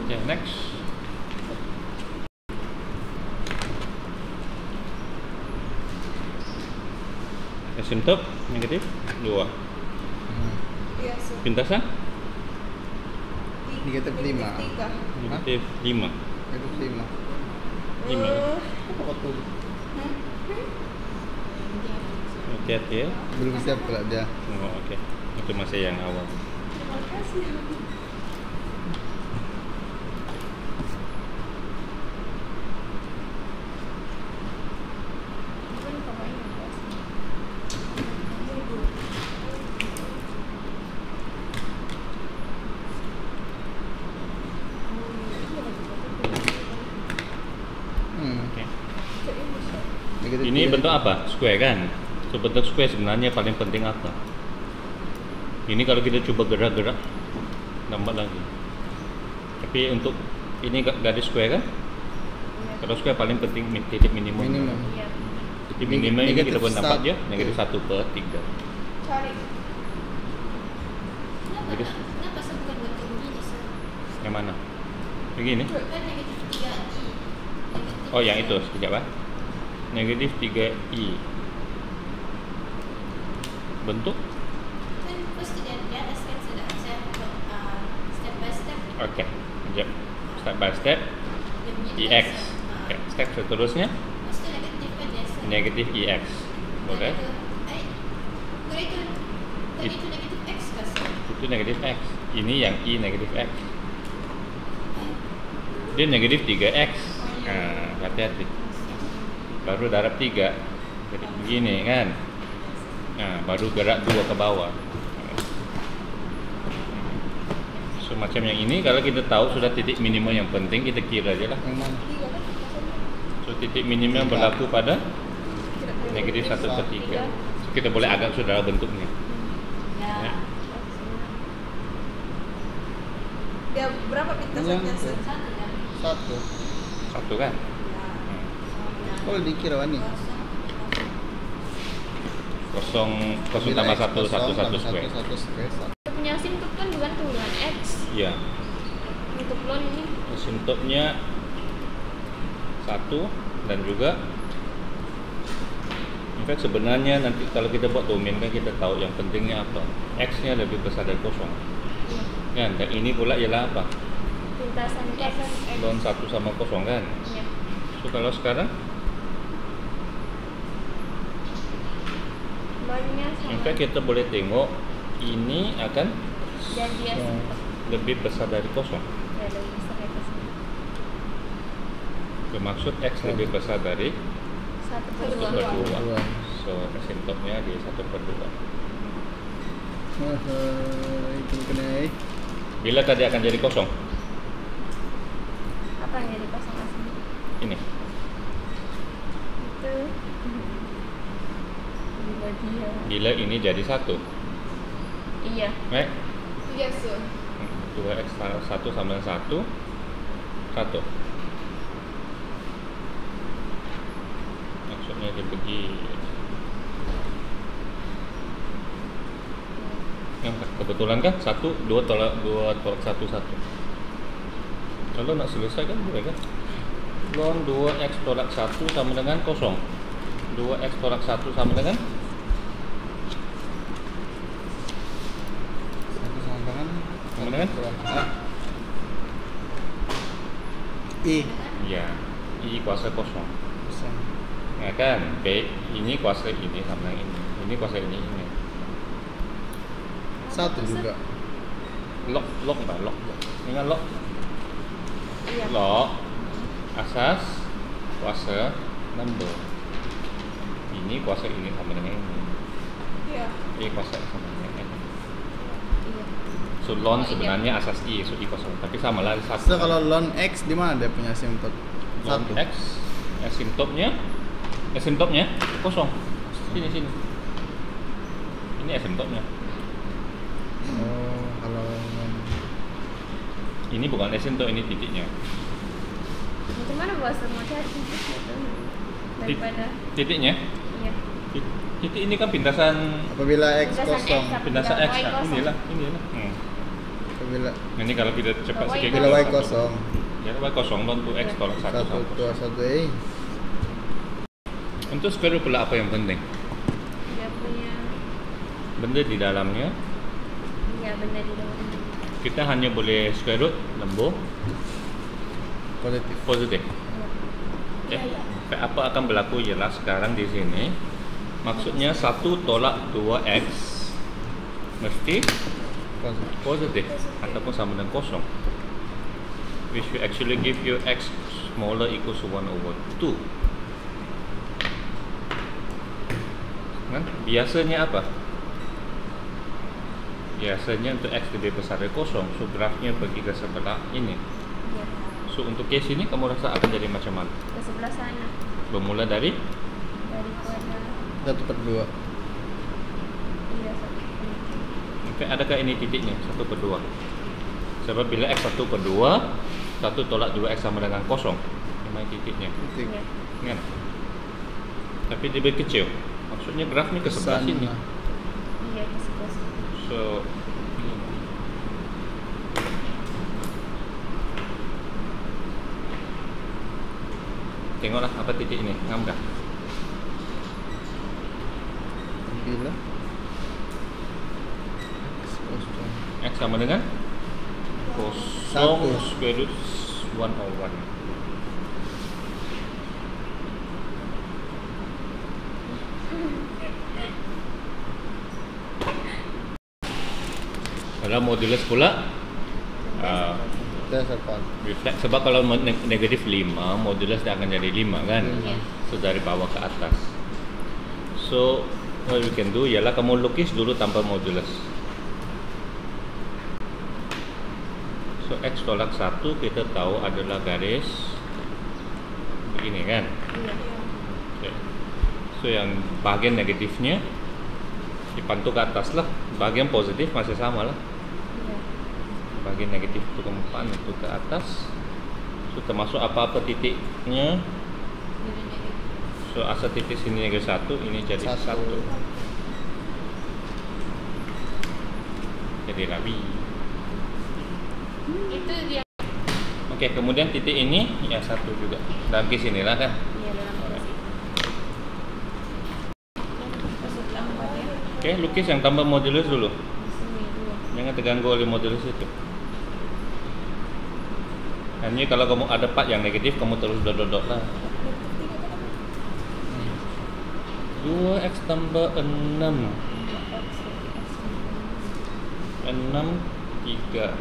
Okay, next. Asymptot negatif 2. Iya, Sir. Pintasan Negatif 5. 3. negatif 5. Negatif 5. 5. Waktu Hati-hati ya. belum siap pula dia. Oh, okey. Itu masih yang awal. Terima kasih. Okey. Negatif Ini 3. bentuk apa? Square kan? So bentuk square sebenarnya paling penting apa? Ini kalau kita cuba gerak-gerak lambat lagi. Tapi untuk ini garis square kan? Kalau square paling penting titik minimum. Minimum. Iya. Titik minimum ini kita Negatif pun dapat je satu. negatif 1 per 3. Cari. Kenapa saya bukan bentuk begini, Sir? Yang mana? Begini. Kan negatif 3i. Oh, yang itu sekejap ah. Negatif 3i. Bentuk? Kan pasti di atas kan sudah saya buat step by step. Okey. Sekejap. Step by step. Dia begini IX. kan, Sir. Okey, step seterusnya Lepas tu negatif kan dia, Sir. negatif IX. Boleh? Bukan itu. Kan itu negatif x kan, Sir? Itu negatif X. Ini yang I negatif X. Dia negatif 3X. Nah, hati-hati. Baru darab 3. Jadi begini kan. Nah, baru gerak 2 ke bawah. Semacam yang ini, kalau kita tahu sudah titik minimum yang penting, kita kira aja lah. Yang mana? So titik minimum yang berlaku pada negatif 1/3. So, kita boleh agak saudara bentuknya. Ya. Dia berapa pintasannya? Satu. Satu kan? Boleh dikira nih. Kosong tambah satu square. Satu square. Kita punya asymptot kan bukan turunan X. Iya. Untuk lon ini Asymptotnya 1 dan juga in fact sebenarnya nanti kalau kita buat domain kan kita tahu yang pentingnya apa. X-nya lebih besar dari kosong. Kan? Dan ini pula ialah apa? pintasan X. Lon 1 sama kosong kan? Iya. So kalau sekarang Lonnya sama. in fact kita boleh tengok ini akan Jadi asymptot. lebih besar dari kosong. Ya lebih besar dari kosong. Bermaksud X lebih besar dari 1/2. 1/2. So asymptotnya di 1/2. Itu kena. Bila tadi akan jadi kosong? Apa yang jadi kosong asli? Ini. Itu bila dia. Bila ini jadi 1. Iya. Right? Iya, so. 2x 1 sama dengan 1. Maksudnya dia begini. Yang kebetulan kan 1, 2 tolak 1, 1. Kalau nak selesai kan boleh kan? Lon 2x tolak 1 sama dengan kosong. 2x tolak 1 sama dengan Satu sama dengan. Sama dengan? I. ya I kuasa kosong. Kosong. Ya kan? B ini kuasa ini sama dengan ini. Ini kuasa ini. Satu juga. Log mbak, log. Ingat log? Iya. Log asas kuasa number. Ini kuasa ini sama dengan ini. Iya. I kuasa sama dengan ini. Iya. So lon Oh, iya. sebenarnya asas I, so I kosong. Tapi sama lah So satu. kalau lon X di mana dia punya asymptot? lon Satu. X asymptotnya kosong. Sini. Ini asymptotnya. Oh, kalau Ini bukan asymptot, ini titiknya. Macam mana bahasa mau cari titik itu daripada Titiknya? iya. Titik ini kan pintasan apabila X Pintasan kosong, X. pintasan X. Y Nah, kosong. inilah. apabila Nah, ini kalau kita cepat Y sikit. apabila Y kita- kosong, Ya, Y kosong lon tu X tolak 1 satu dua satu A. Untuk square root pula apa yang penting? Dia punya Benda di dalamnya iya benda di dalam. kita hanya boleh square root lembu Positif. positif. Iya. Ya. Apa akan berlaku ialah sekarang di sini maksudnya 1 tolak 2x mesti Positif. positif ataupun sama dengan kosong, which will actually give you x smaller equals to 1/2. Kan? Biasanya apa? Biasanya untuk x lebih besar dari kosong, so grafnya pergi ke sebelah ini. Iya. So untuk case ini kamu rasa akan jadi macam mana? Ke sebelah sana Bermula dari daripada 1/2. iya satu. okay, adakah ini titiknya 1/2? Sebab bila x 1/2, 1 tolak 2x sama dengan kosong. Ini titiknya. Titik. Iya. Kan? Tapi dia lebih kecil. Maksudnya grafnya ke sebelah Sana. sini. Iya ke sebelah sana. So tengoklah apa titik ini, ngam dah. Bila X kosong. X sama dengan kosong Satu. square root 1/1. Kalau modulus pula That's apa? reflect, sebab kalau negatif 5 modulus dia akan jadi 5 kan. Iya. So dari bawah ke atas. So what you can do ialah kamu lukis dulu tanpa modulus. X tolak 1 kita tahu adalah garis begini kan. Oke. So yang bagian negatifnya dipantul ke atas lah, bagian positif masih sama lah. Bagian negatif itu ke depan, itu ke atas. So termasuk apa-apa titiknya. So asal titik sini negatif 1, ini jadi 1. Jadi rabi. Itu dia. Oke, kemudian titik ini ya 1 juga. Dalam case inilah kan. Iya, dalam posisi. Masuk tambah ya. Oke, lukis yang tambah modulus dulu. Di sini dua. Jangan terganggu oleh modulus itu. Dan ini kalau kamu ada part yang negatif, kamu terus dot lah. 2x tambah 6 3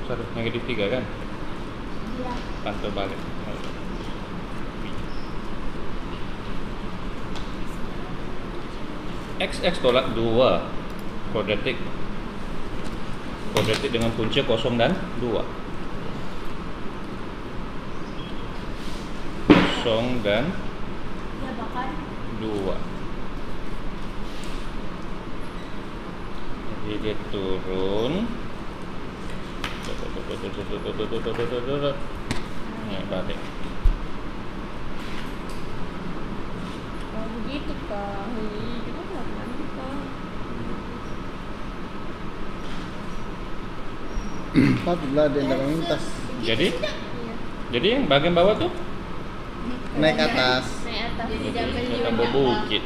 sorry, negatif 3 kan? Iya. Pantul balik. X tolak 2 kuadratik dengan punca 0 dan 2. 0 dan Ya bahkan 2. Jadi dia turun. Nah, balik. Oh begitu kak. Kita melakukan itu. Apabila dia tidak melintas Jadi Iya. jadi yang bagian bawah tuh naik ke atas. Naik atas. ya, tambah bukit.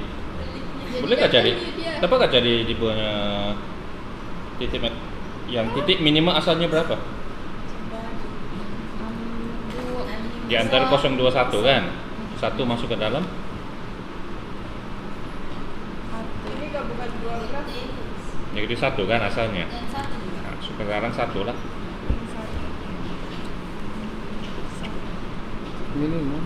Boleh nggak cari? Dapat nggak cari di bawahnya titik yang titik minimal asalnya berapa? Di antara 021 kan? 1 masuk ke dalam. Ini gak bukan 12. Negatif 1 kan asalnya. dan 1 juga. Nah, sekarang 1 lah. Minimum.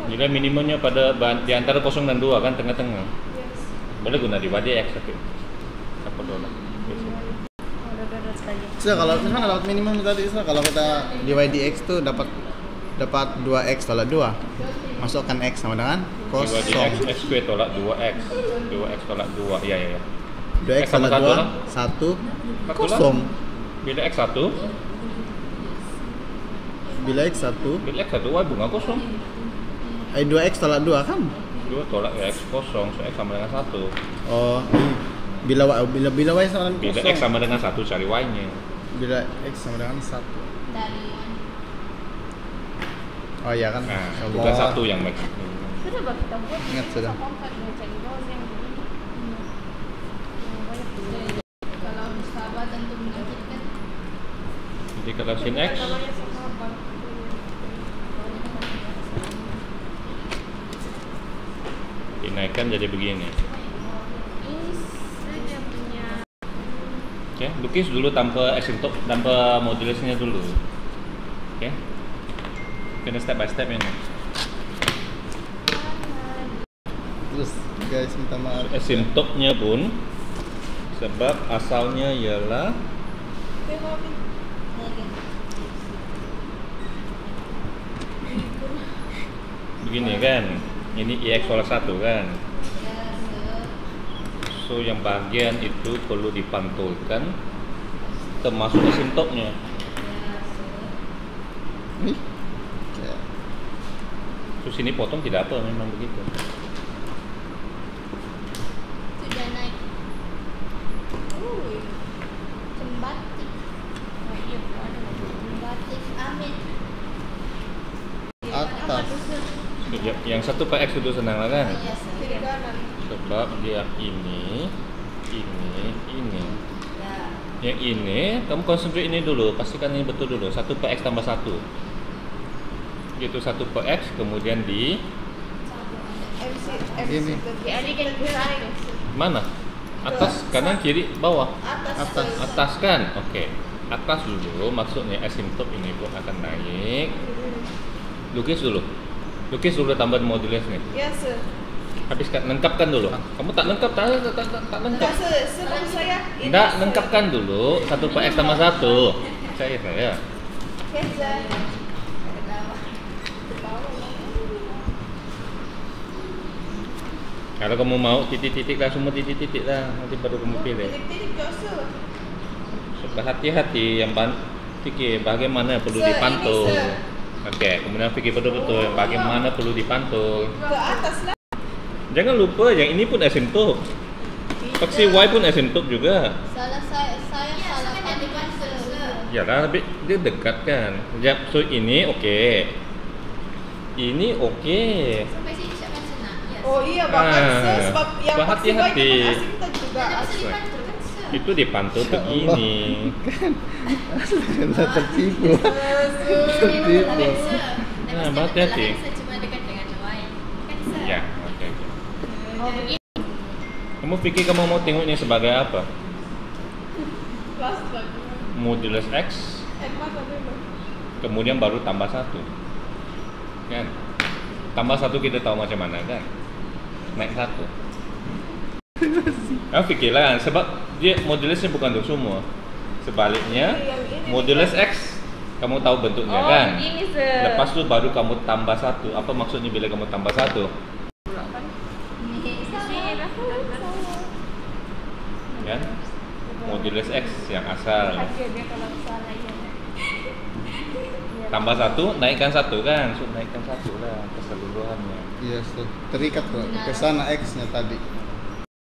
Nilai minimumnya pada di antara 0 dan 2 kan tengah-tengah. Yes. Boleh guna di body X tapi apa dulu? Udah saja. So, kalau misalnya dapat minimum tadi, so, kalau kita divide dx tuh dapat 2x tolak 2. Masukkan x sama dengan Body X, 0. X square tolak 2X 2X tolak 2, iya iya iya. 2x X sama tolak 2 satu lah. 1 Satu lah. kosong. Bila X 1, Bila x 1 bila X 1 Y bunga kosong. 2x tolak 2 kan? 2 tolak X kosong, so X sama dengan 1. Oh, bila y sama dengan Bila kosong. X sama dengan 1 cari Y-nya. Bila x sama dengan 1. Dari Oh iya kan? Nah, Ya bukan Allah. 1 yang max. Sudah bak kita buat. Ingat sudah. Kompak dengan cari bawah yang begini. Yang banyak dulu. kalau sahabat tentu menyakitkan. Jadi kalau sin X Namanya sahabat. dinaikkan jadi begini. Ini saja punya. Oke, lukis dulu tanpa asymptote, tanpa modulusnya dulu. Oke. Kena step by step ini. Terus guys minta maaf. Asymptote-nya pun sebab asalnya ialah begini kan. Ini IX tolak 1 kan. So yang bagian itu perlu dipantulkan termasuk asymptote-nya. Nih. Ya. Terus ini potong tidak apa, memang begitu. Sudah naik. Cembatik. Oh iya, ada. Cembatik amin. Atas. Yang satu Pak X itu senang lah kan? Iya, Kiri kanan. Sebab dia ini. Ya. Yang ini, kamu konsentrate ini dulu, pastikan ini betul dulu. 1 per X tambah 1. Itu 1 per X, kemudian di Ini. Ya, ini kan besar. mana? Atas, kanan, kiri, bawah. Atas. Atas kan? Oke. Atas dulu, maksudnya asymptote ini pun akan naik. Lukis dulu tambah modulus nih. Yes, sir. Habiskan, lengkapkan dulu. Kamu tak lengkap, tak lengkap. Enggak, sebelum saya ini Enggak, lengkapkan dulu 1 per X tambah 1. Saya. Kerja. Kalau kamu mau titik-titik lah, semua titik-titik lah, nanti baru kamu pilih. Titik-titik Joshua. Berhati-hati yang fikir bagaimana perlu Sir, dipantau. ini, sir. Oke, kemudian fikir betul-betul yang bagaimana perlu dipantau. Ke atas lah. Jangan lupa yang ini pun asymptote. Faksi Y pun asymptote juga. Salah saya salah tadi kan sir. Yalah, tapi dia dekat kan. Ya, so ini oke. Ini oke. Sampai sini siapa yang senang? Ya. Oh iya, bahkan Ah, sebab yang berhati-hati. Asington juga. Tidak bisa dibantu kan sir. Itu dipantau begini. Kita tertipu. Memang kan sir. Nah, Dan berhati-hati. masalahnya saya cuma dekat dengan Y. Kan sir. Ya, oke. Oh begini. Kamu pikir kamu mau tengok ini sebagai apa? Kelas lagi. Modulus X, Emang apa itu? kemudian baru tambah 1. Kan? Tambah 1 kita tahu macam mana kan? Naik 1. Kamu pikirlah, sebab dia modulusnya bukan untuk semua. Sebaliknya, modulus X kamu tahu bentuknya Oh kan? begini sir. Lepas tu baru kamu tambah 1. Apa maksudnya bila kamu tambah 1? Sini lah. Kan? Modulus X yang asal. Hajar dia kalau salah ya. Tambah 1, naikkan 1 kan? So, naikkan 1 lah keseluruhannya. Iya, so, terikat kok ke sana X-nya tadi.